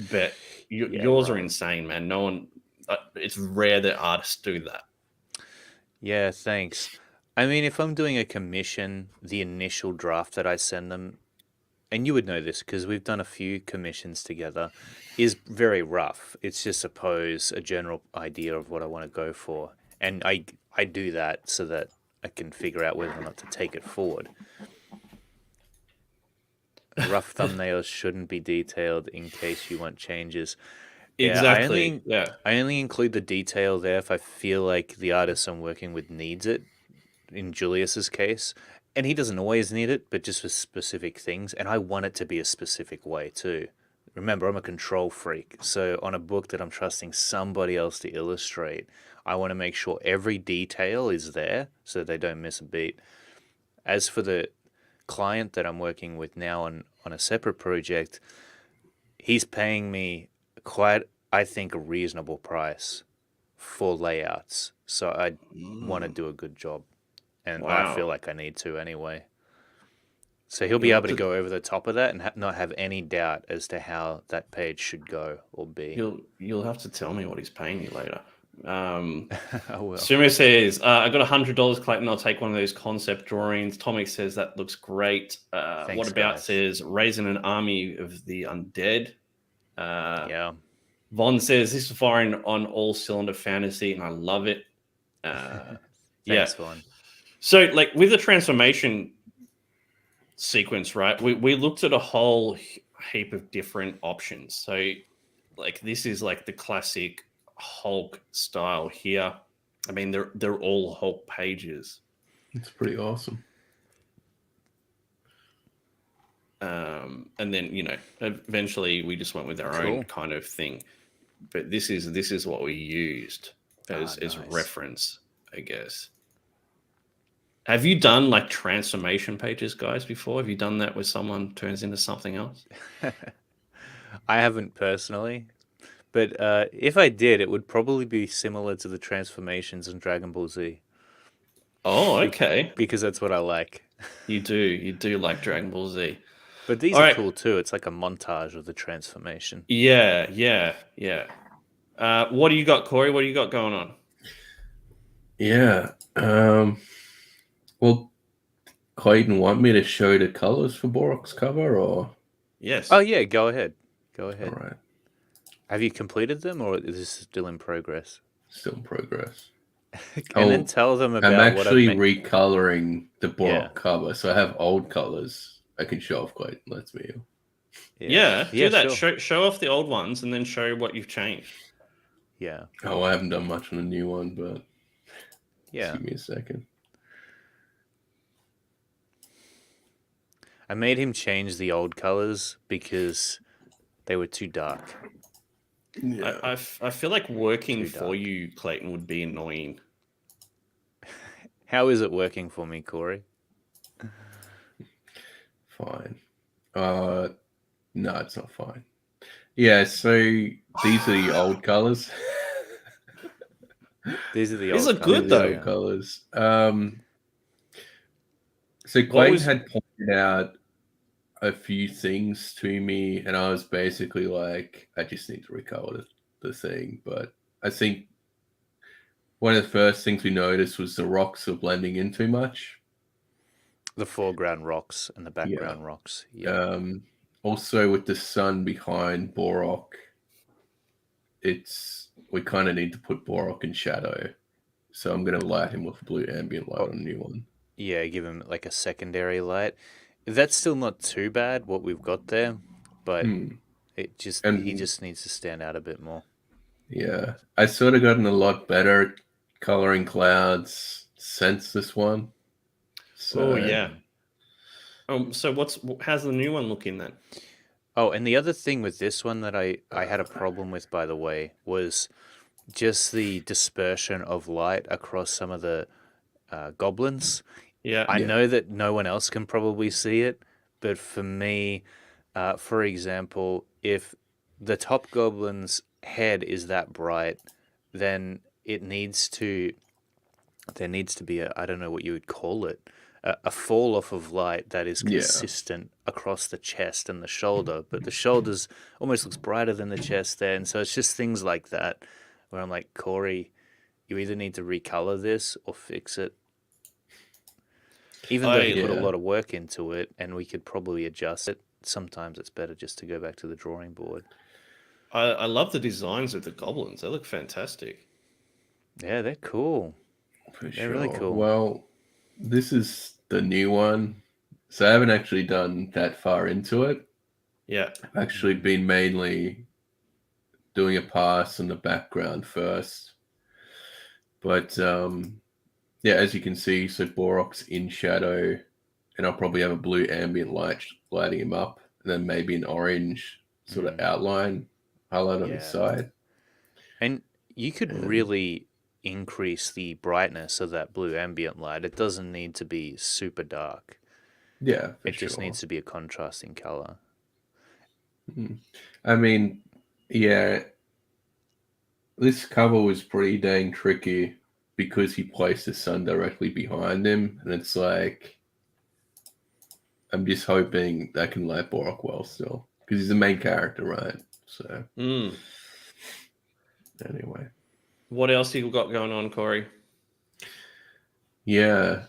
But yours are right. insane, man. No one. It's rare that artists do that. Yeah, thanks. I mean, if I'm doing a commission, the initial draft that I send them, and you would know this because we've done a few commissions together, is very rough. It's just a general idea of what I want to go for. And I do that so that I can figure out whether or not to take it forward. Rough thumbnails shouldn't be detailed in case you want changes. Exactly. I only include the detail there if I feel like the artist I'm working with needs it. In Julius's case, and he doesn't always need it, but just for specific things. And I want it to be a specific way too. Remember, I'm a control freak, so on a book that I'm trusting somebody else to illustrate, I want to make sure every detail is there so they don't miss a beat. As for the client that I'm working with now on a separate project, he's paying me quite, I think, a reasonable price for layouts. So I want to do a good job. And I feel like I need to anyway. So he'll be able to go over the top of that and not have any doubt as to how that page should go or be. You'll have to tell me what he's paying you later. I will. Sumo says, I got $100, Clayton. I'll take one of those concept drawings. Tomic says that looks great. Thanks, what about guys. says raising an army of the undead? Yeah. Von says this is firing on all cylinder fantasy, and I love it. Thanks, Vaughn. So, like with the transformation sequence, right? We looked at a whole heap of different options. So, like this is like the classic Hulk style here. I mean, they're all Hulk pages. It's pretty awesome. And then eventually we just went with our own kind of thing. But this is what we used as nice. reference, I guess. Have you done like transformation pages, guys, before? Have you done that where someone turns into something else? I haven't personally, but if I did, it would probably be similar to the transformations in Dragon Ball Z. Oh, okay. Because that's what I like. You do like Dragon Ball Z. But these are cool too. It's like a montage of the transformation. Yeah. What do you got, Corey? What do you got going on? Yeah. Well, Clayton, want me to show the colors for Borok's cover, or? Yes. Oh yeah, go ahead. All right. Have you completed them, or is this still in progress? Still in progress. And then tell them about. I'm actually recoloring the Borok cover, so I have old colors I can show off. Clayton lets me. Yeah, do that. Sure. Show off the old ones, and then show what you've changed. Yeah. Oh, I haven't done much on the new one, but yeah. Just give me a second. I made him change the old colors because they were too dark. Yeah. I feel like working for you, Clayton, would be annoying. How is it working for me, Corey? Fine. No, it's not fine. Yeah, so these are the old colors. These are the These old are good though. Colors. So Clayton had pointed out a few things to me, and I was basically like, I just need to recolor the thing, but I think one of the first things we noticed was the rocks are blending in too much. The foreground rocks and the Yeah. background rocks. Yeah. Also, with the sun behind Borok, we kind of need to put Borok in shadow. So I'm going to light him with blue ambient light on a new one. Yeah, give him like a secondary light. That's still not too bad what we've got there, but he just needs to stand out a bit more. Yeah, I sort of gotten a lot better at coloring clouds since this one. So, Oh yeah. So how's the new one looking then? Oh, and the other thing with this one that I had a problem with, by the way, was just the dispersion of light across some of the goblins. Yeah. I know that no one else can probably see it, but for me, for example, if the top goblin's head is that bright, then there needs to be I don't know what you would call it, a fall off of light that is consistent across the chest and the shoulder, but the shoulders almost looks brighter than the chest there, and so it's just things like that where I'm like, Korey, you either need to recolor this or fix it. Even though he put a lot of work into it and we could probably adjust it, sometimes it's better just to go back to the drawing board. I love the designs of the goblins. They look fantastic. Yeah, they're cool. They're really cool. Well, this is the new one, so I haven't actually done that far into it. Yeah. I've actually been mainly doing a pass in the background first. But yeah, as you can see, so Borok's in shadow, and I'll probably have a blue ambient light lighting him up, and then maybe an orange sort of outline highlight on the side. And you could really increase the brightness of that blue ambient light. It doesn't need to be super dark. Yeah, it just needs to be a contrasting color. I mean, yeah, this cover was pretty dang tricky because he placed the sun directly behind him, and it's like, I'm just hoping that can light Borok well still, because he's the main character, right? So, anyway. What else you got going on, Korey? Yeah.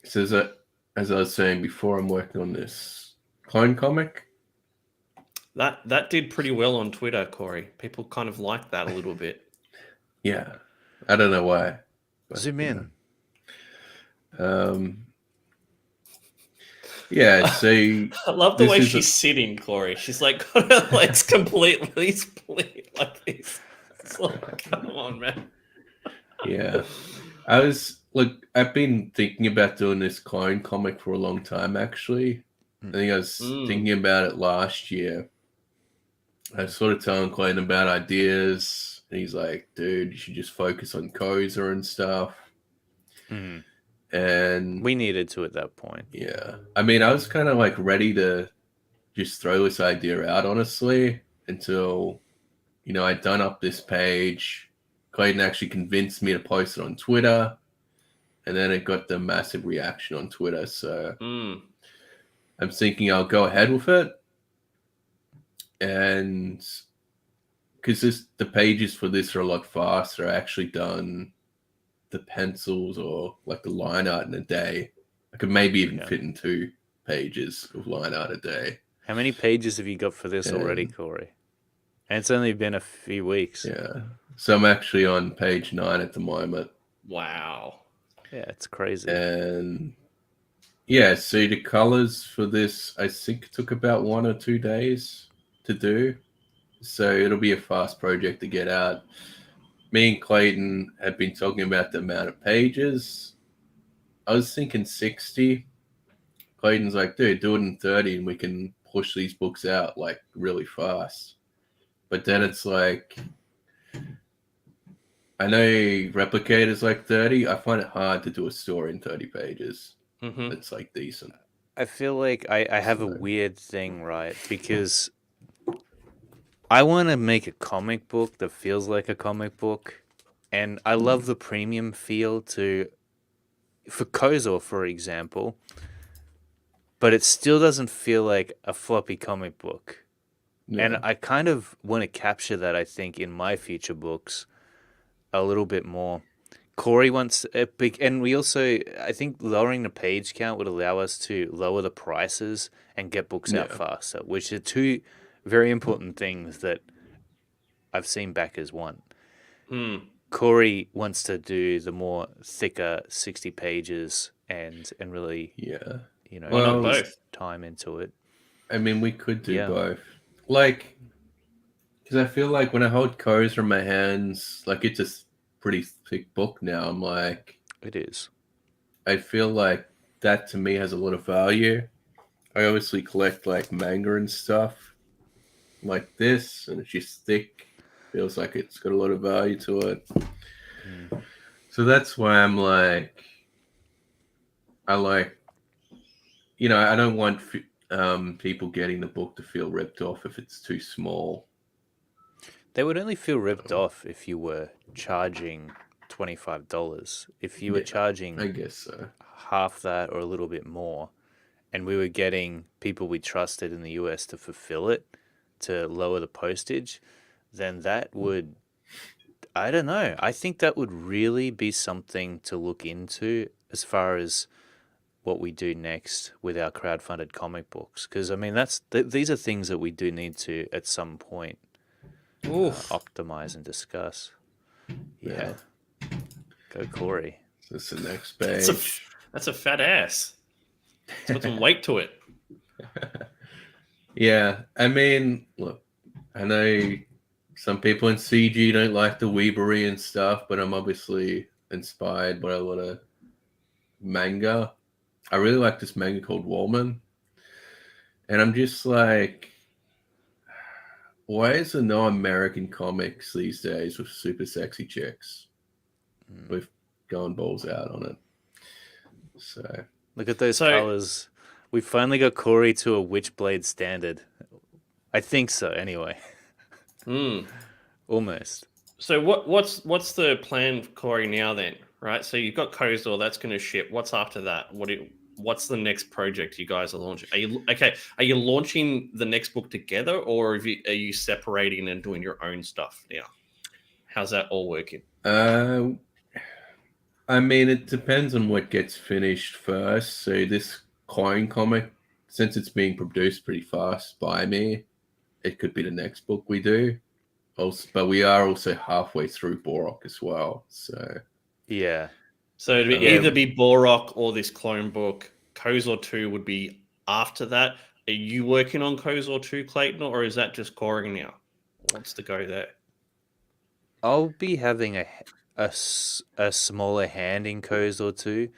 So as I was saying before, I'm working on this clone comic. That did pretty well on Twitter, Korey. People kind of liked that a little bit. Yeah. I don't know why. But, zoom in. Yeah, see. I love the way she's sitting, Korey. She's like got her legs completely split like this. It's like, come on, man. Yeah. I've been thinking about doing this clone comic for a long time, actually. I think I was thinking about it last year. I was sort of telling Clayton about ideas, and he's like, dude, you should just focus on Koza and stuff. And we needed to at that point. Yeah. I mean, I was kind of like ready to just throw this idea out, honestly, until, I'd done up this page. Clayton actually convinced me to post it on Twitter, and then it got the massive reaction on Twitter. So I'm thinking I'll go ahead with it. And because the pages for this are a lot faster, I actually done the pencils or like the line art in a day. I could maybe even fit in 2 pages of line art a day. How many pages have you got for this already, Korey? And it's only been a few weeks. Yeah. So I'm actually on page 9 at the moment. Wow. Yeah, it's crazy. And yeah, see, the colors for this, I think, took about 1 or 2 days to do. So it'll be a fast project to get out. Me and Clayton have been talking about the amount of pages. I was thinking 60. Clayton's like, dude, do it in 30 and we can push these books out like really fast. But then it's like, I know Replicator's like 30. I find it hard to do a story in 30 pages. It's like decent. I feel like I have a weird thing, right? Because I want to make a comic book that feels like a comic book. And I love the premium feel for Koza, for example. But it still doesn't feel like a floppy comic book. And Yeah. I kind of want to capture that, I think, in my future books a little bit more. Korey wants a big, and we also, I think, lowering the page count would allow us to lower the prices and get books out Yeah. faster, which are two very important things that I've seen backers want. Hmm. Korey wants to do the more thicker 60 pages and really, Yeah. Why not Well, put his both? time into it. I mean, we could do Yeah. both. Like, because I feel like when I hold Codes from my hands, like it's a pretty thick book now. I'm like, It is. I feel like that to me has a lot of value. I obviously collect like manga and stuff like this, and it's just thick. Feels like it's got a lot of value to it. Mm. So that's why I'm like, I like, I don't want people getting the book to feel ripped off if it's too small. They would only feel ripped off if you were charging $25. If you were Yeah, charging I guess so. half that or a little bit more, and we were getting people we trusted in the US to fulfill it, to lower the postage, then that would, I don't know, I think that would really be something to look into as far as what we do next with our crowdfunded comic books. Because, I mean, these are things that we do need to, at some point, Oof. optimize and discuss. Yeah. Yeah. Go Korey. This is the next That's a page. that's a fat ass. Let's put some weight to it. Yeah, I mean, look, I know some people in CG don't like the weebery and stuff, but I'm obviously inspired by a lot of manga. I really like this manga called Woman, and I'm just like, why is there no American comics these days with super sexy chicks with going balls out on it? So Look at those So- colors. We finally got Korey to a Witchblade standard. I think so, anyway. Hmm. Almost. So what's the plan for Corey now then? Right. So you've got Kozor that's going to ship. What's after that? What's the next project you guys are launching? Are you launching the next book together, or are you separating and doing your own stuff now? How's that all working? I mean, it depends on what gets finished first. So this coin comic, since it's being produced pretty fast by me, it could be the next book we do. Also, but we are also halfway through Borok as well. So Yeah. So it'd be Yeah. either be Borok or this clone book. Kozor 2 would be after that. Are you working on Kozor 2, Clayton, or is that just Corey now? What's the go there? I'll be having a smaller hand in Kozor too.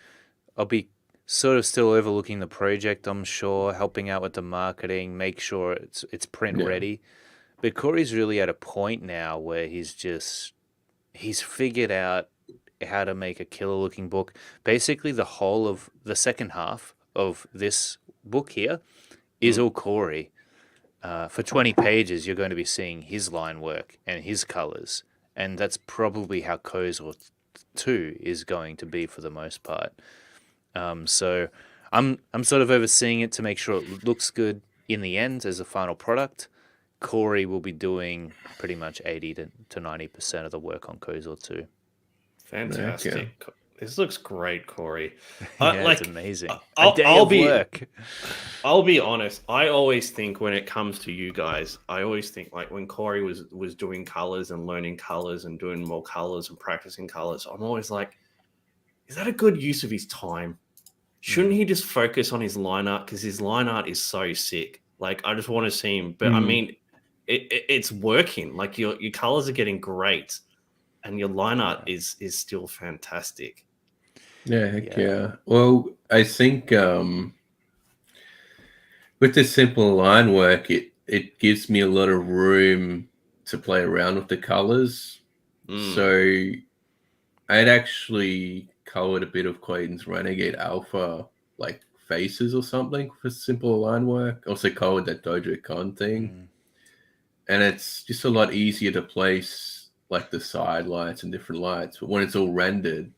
I'll be sort of still overlooking the project, I'm sure, helping out with the marketing, make sure it's print Yeah. ready. But Corey's really at a point now where he's figured out how to make a killer looking book. Basically, the whole of the second half of this book here is all Korey. For 20 pages, you're going to be seeing his line work and his colors. And that's probably how Kozor 2 is going to be for the most part. So I'm sort of overseeing it to make sure it looks good in the end as a final product. Korey will be doing pretty much 80 to 90% of the work on Kozor 2. Fantastic. Okay. This looks great, Corey. Yeah, it's amazing. I'll- A day I'll of be- work. I'll be honest. I always think when it comes to you guys, I always think like when Corey was doing colors and learning colors and doing more colors and practicing colors, I'm always like, is that a good use of his time? Shouldn't he just focus on his line art? Because his line art is so sick. Like I just want to see him. But I mean, it's working. Like your colors are getting great, and your line art is still fantastic. Yeah, heck Yeah. yeah. Well, I think with the simple line work, it gives me a lot of room to play around with the colors. Mm. So I'd actually colored a bit of Clayton's Renegade Alpha like faces or something for simple line work. Also colored that Dojo Con thing. And it's just a lot easier to place like the side lights and different lights. But when it's all rendered,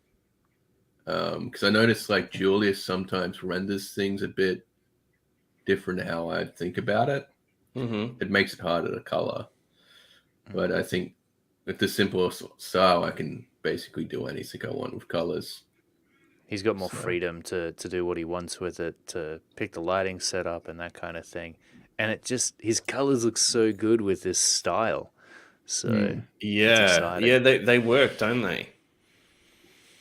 because I noticed like Julius sometimes renders things a bit different how I think about it. Mm-hmm. It makes it harder to color. But I think with the simple style, I can basically do anything I want with colors. He's got more So- freedom to do what he wants with it, to pick the lighting setup and that kind of thing. And it just, his colors look so good with this style. So it's Yeah, exciting. yeah, they work, don't they?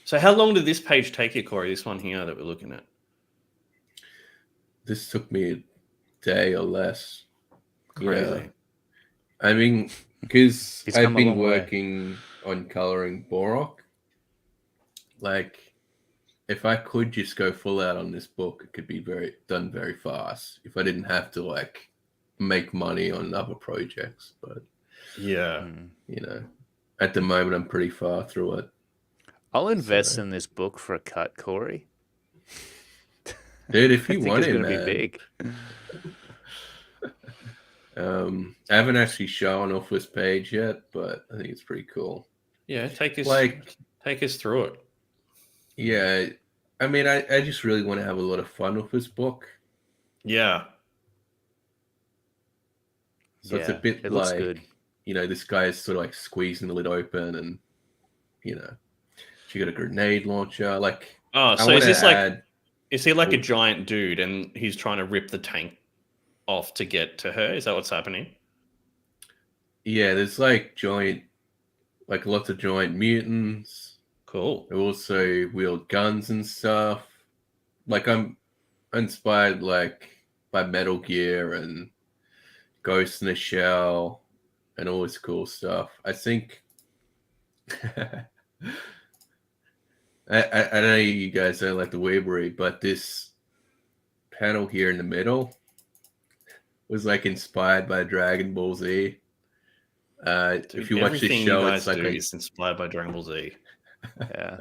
So how long did this page take you, Corey? This one here that we're looking at. This took me a day or less. Crazy. Yeah. I mean, because He's I've come a been long way. working on coloring Borok. Like, if I could just go full out on this book, it could be done very fast. If I didn't have to like make money on other projects, but Yeah. you know, at the moment I'm pretty far through it. I'll invest So- in this book for a cut, Corey. Dude, if I you think want it's it, going to be man. big. I haven't actually shown off this page yet, but I think it's pretty cool. Yeah, take us through it. Yeah, I mean, I just really want to have a lot of fun with this book. Yeah. So it's a Yeah, bit it looks like, good. this guy is sort of like squeezing the lid open and, she got a grenade launcher. Like, Oh, I so want is to this like add, is he like a giant dude and he's trying to rip the tank off to get to her? Is that what's happening? yeah, there's like lots of giant mutants. Cool. They also wield guns and stuff. Like, I'm inspired like by Metal Gear and Ghost in the Shell and all this cool stuff. I think I know you guys don't like the Weebery, but this panel here in the middle was like inspired by Dragon Ball Z. Dude, if you watch this everything show, you guys it's like do is inspired by Dragon Ball Z. Yeah.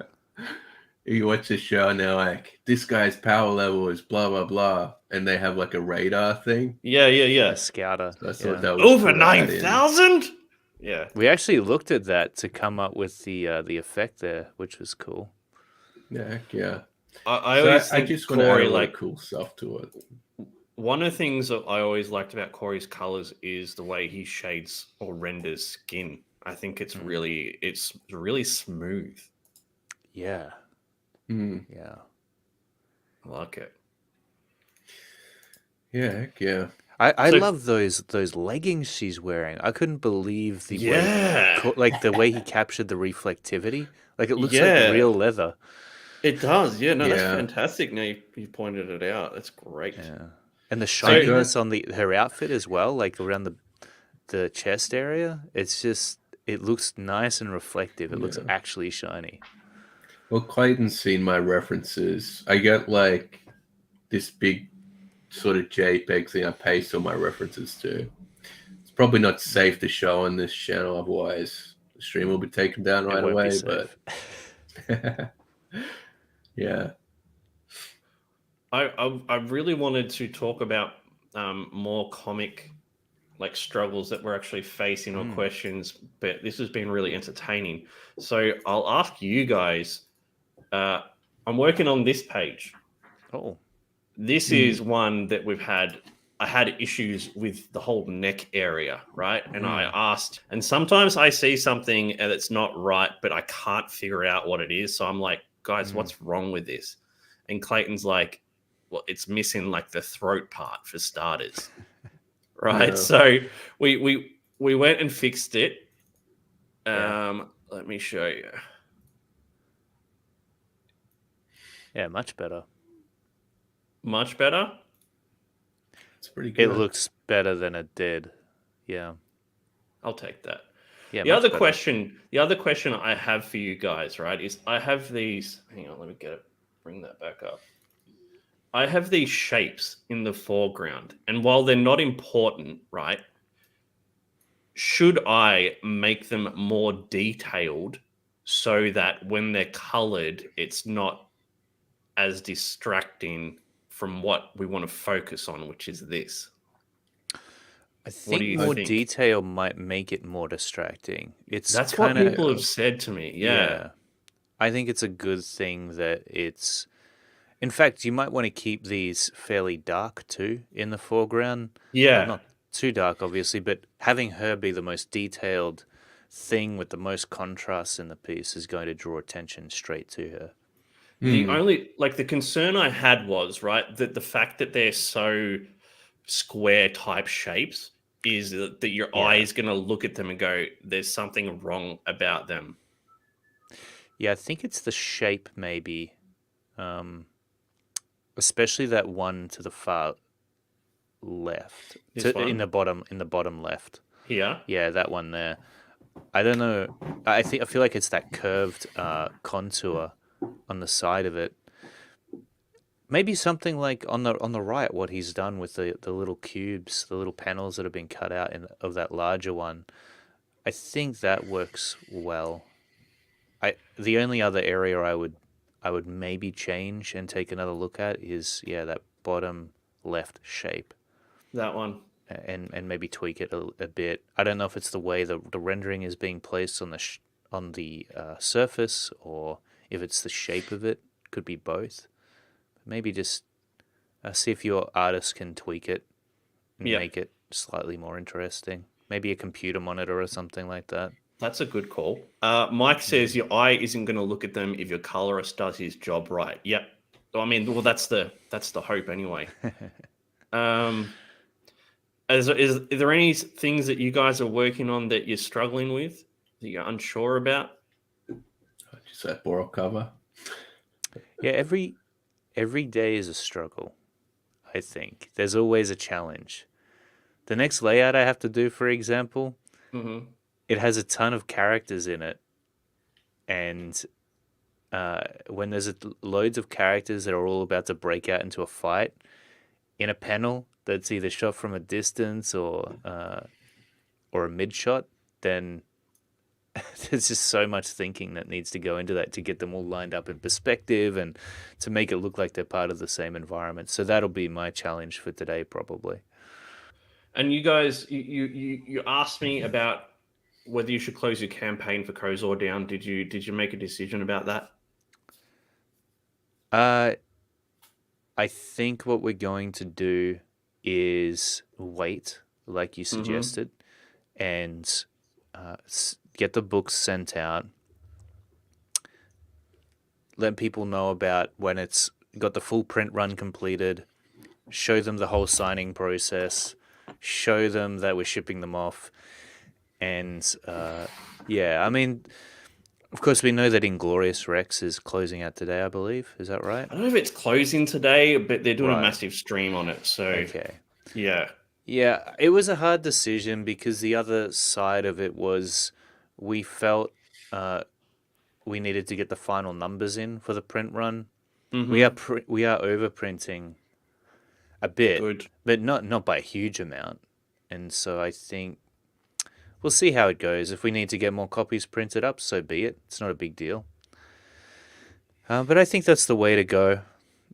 if you watch this show and they're like, this guy's power level is blah blah blah, and they have like a radar thing. Yeah. A scouter. So I Yeah. thought that was Over cool to add in. 9,000? Yeah. We actually looked at that to come up with the effect there, which was cool. Yeah, heck yeah. I So always I think just want to add Corey, a lot like, of cool stuff to it. one of the things that I always liked about Corey's colors is the way he shades or renders skin. I think it's really smooth. Yeah. Mm. Yeah. I like it. Yeah, heck yeah. I So- love those leggings she's wearing. I couldn't believe the Yeah. way, like the way he captured the reflectivity. Like it looks Yeah. like real leather. It does. Yeah, no, that's Yeah. fantastic. Now you pointed it out. That's great. Yeah. And the good. shininess on her outfit as well, like around the chest area. It's just, it looks nice and reflective. It looks Yeah. actually shiny. Well, Clayton's seen my references. I get like this big sort of JPEG thing I paste all my references to. It's probably not safe to show on this channel, otherwise the stream will be taken down It right won't be away. safe. But yeah, I really wanted to talk about more comic like struggles that we're actually facing or questions, but this has been really entertaining. So I'll ask you guys. I'm working on this page. Oh. This is one that I had issues with the whole neck area, right? And I asked, and sometimes I see something and it's not right, but I can't figure out what it is. So I'm like, guys, what's wrong with this? And Clayton's like, well, it's missing like the throat part for starters. Right. Yeah. So we went and fixed it. Yeah. Let me show you. Yeah, much better. Much better. it's pretty good. It looks better than it did. Yeah. I'll take that. Yeah. The much other better. question I have for you guys, right, is I have these. Hang on, let me bring that back up. I have these shapes in the foreground, and while they're not important, right, should I make them more detailed so that when they're colored, it's not as distracting from what we want to focus on, which is this? I What do think you more think? detail might make it more distracting. It's That's what kind people have said to me. Yeah. I think it's a good thing that it's. In fact, you might want to keep these fairly dark too in the foreground. Yeah. Not too dark, obviously, but having her be the most detailed thing with the most contrast in the piece is going to draw attention straight to her. The Hmm. only like the concern I had was right that the fact that they're so square type shapes is that your eye Yeah. is going to look at them and go, "There's something wrong about them." Yeah, I think it's the shape, maybe. Um, Especially that one to the far left, This in one the bottom left. here. Yeah, that one there. I don't know. I feel like it's that curved contour on the side of it. Maybe something like on the right, what he's done with the little cubes, the little panels that have been cut out of that larger one. I think that works well. The only other area I would maybe change and take another look at is, yeah, that bottom left shape, That one. and maybe tweak it a bit. I don't know if it's the way the rendering is being placed on the surface, or if it's the shape of it. Could be both. Maybe just see if your artist can tweak it and Yeah, make it slightly more interesting. Maybe a computer monitor or something like that. that's a good call. Mike says your eye isn't going to look at them if your colorist does his job right. Yep. I mean, well, that's the hope anyway. Is there any things that you guys are working on that you're struggling with, that you're unsure about? Just that Boral cover. Yeah, every day is a struggle. I think there's always a challenge. The next layout I have to do, for example, Mm-hmm. it has a ton of characters in it, and when there's loads of characters that are all about to break out into a fight in a panel that's either shot from a distance or a mid shot, then there's just so much thinking that needs to go into that to get them all lined up in perspective and to make it look like they're part of the same environment. So that'll be my challenge for today, probably. And you guys, you asked me about whether you should close your campaign for Kozor down. Did you make a decision about that? Uh, I think what we're going to do is wait, like you suggested, and get the books sent out. Let people know about when it's got the full print run completed. Show them the whole signing process. Show them that we're shipping them off. And yeah, I mean, of course, we know that Inglorious Rex is closing out today, I believe. Is that right? I don't know if it's closing today, but they're doing a Right. massive stream on it. So Okay. yeah, Yeah, it was a hard decision because the other side of it was we felt we needed to get the final numbers in for the print run. We are we are overprinting a bit, good. but not by a huge amount. And so I think we'll see how it goes. If we need to get more copies printed up, so be it. It's not a big deal. But I think that's the way to go.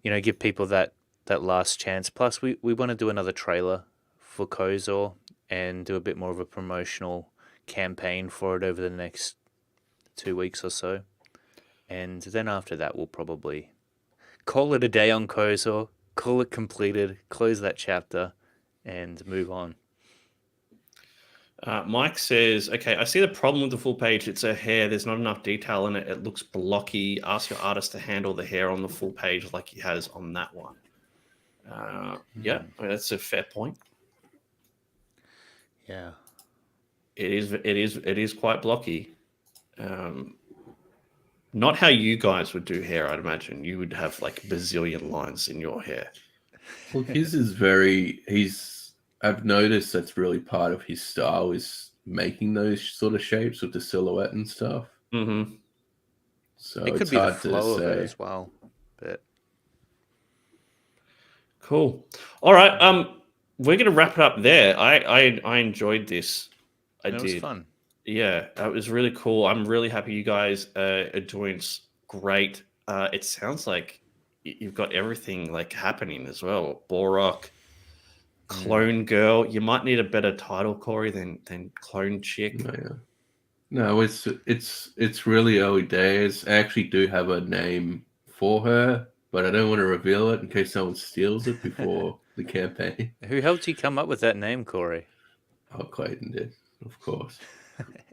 You know, give people that last chance. Plus, we want to do another trailer for Kozor and do a bit more of a promotional campaign for it over the next 2 weeks or so. And then after that, we'll probably call it a day on Kozor, call it completed, close that chapter, and move on. Mike says, okay, I see the problem with the full page. It's her hair. There's not enough detail in it. It looks blocky. Ask your artist to handle the hair on the full page like he has on that one. Yeah, I mean, that's a fair point. Yeah. It is quite blocky. Not how you guys would do hair, I'd imagine. You would have like bazillion lines in your hair. Well, his is I've noticed that's really part of his style is making those sort of shapes with the silhouette and stuff. Mm-hmm. So It could it's be the hard flow to of it say. as well. But Cool. All right. We're gonna wrap it up there. I enjoyed this. I it was did. fun. Yeah, it was really cool. I'm really happy you guys are doing great. It sounds like you've got everything like happening as well. Borok, Clone Girl. You might need a better title, Corey, than Clone Chick. No, it's really early days. I actually do have a name for her, but I don't want to reveal it in case someone steals it before the campaign. Who helped you come up with that name, Korey? Oh, Clayton did, of course.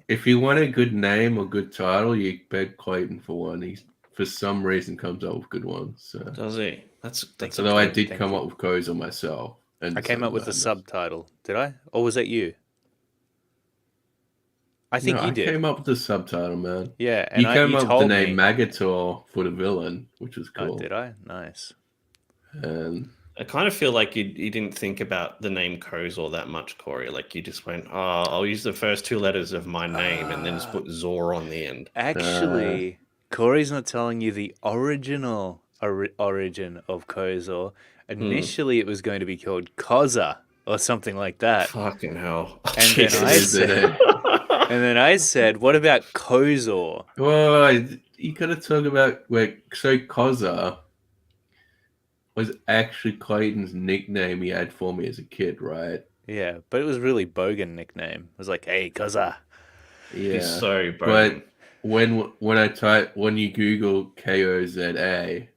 If you want a good name or good title, you beg Clayton for one. He, for some reason, comes up with good ones. So. Does he? That's Although I a did Thank come you. up with Koza myself. And I came Son up of with the Madness. subtitle. Did I? Or was that you? I think No, you I did. came up with the subtitle, man. Yeah, and You came you up with the told name me. Magator for the villain, which was Oh, cool. did I? Nice. And I kind of feel like you didn't think about the name Kozor that much, Corey. Like you just went, oh, I'll use the first two letters of my name and then just put Zor on the end. Actually, Corey's not telling you the original origin of Kozor. Initially, it was going to be called Koza or something like that. Fucking hell. And then I Is it said, and then I said, what about Kozor? well, you gotta talk about where so Koza was actually Clayton's nickname he had for me as a kid, right? Yeah, but it was really bogan nickname. It was like, hey, Koza. Yeah. He's so but broken. when you Google Koza,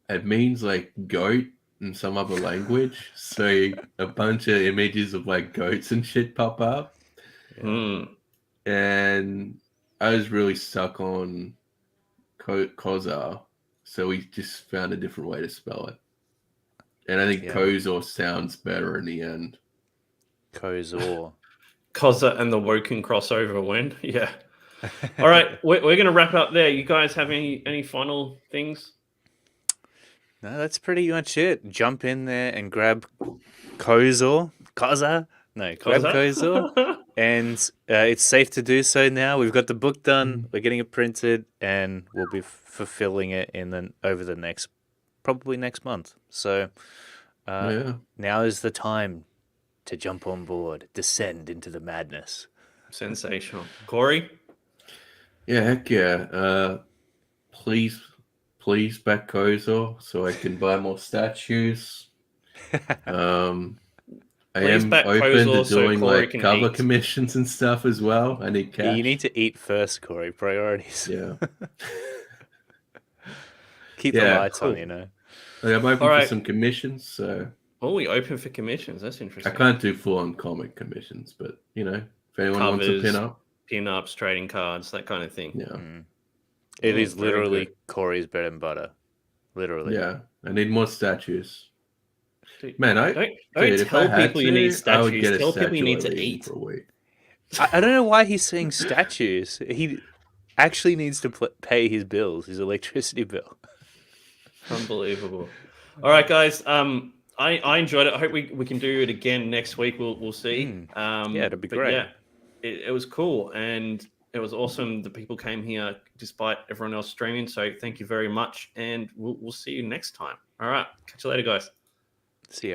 it means like goat in some other language. So a bunch of images of like goats and shit pop up. And I was really stuck on Koza, so we just found a different way to spell it. And I think Yeah. Kozor sounds better in the end. Kozor. Koza and the Woken crossover win. Yeah. All right. We're going to wrap up there. You guys have any final things? No, that's pretty much it. Jump in there and grab Kozor. Koza? No, grab Kozor. And it's safe to do so now. We've got the book done. We're getting it printed, and we'll be fulfilling it over the next, probably next month. So now is the time to jump on board, descend into the madness. Sensational. Corey? Yeah, heck yeah. Please back Kozor so I can buy more statues. I Please am back open Kozor to so doing Corey like can cover eat. commissions and stuff as well. I need cash. You need to eat first, Corey. Priorities. Yeah. Keep the Yeah, lights cool. on, you know. Like, I'm open All for right. some commissions, so Oh, we open for commissions. That's I interesting. can't do full-on comic commissions, but you know, if anyone wants a Covers. pin-up, Pin-ups, trading cards, that kind of thing. yeah, It is very literally good. Corey's bread and butter. Literally. yeah. I need more statues. Dude, Man, don't dude, if I tell had people you need I would statues. get a Tell people you statue need to every eat. for a week. I don't know why he's saying statues. He actually needs to pay his bills, his electricity bill. Unbelievable. All right, guys. I enjoyed it. I hope we can do it again next week. We'll see. Yeah, it'd be but great. Yeah, it was cool and it was awesome. The people came here despite everyone else streaming. So thank you very much, and we'll see you next time. All right, catch you later, guys. See you.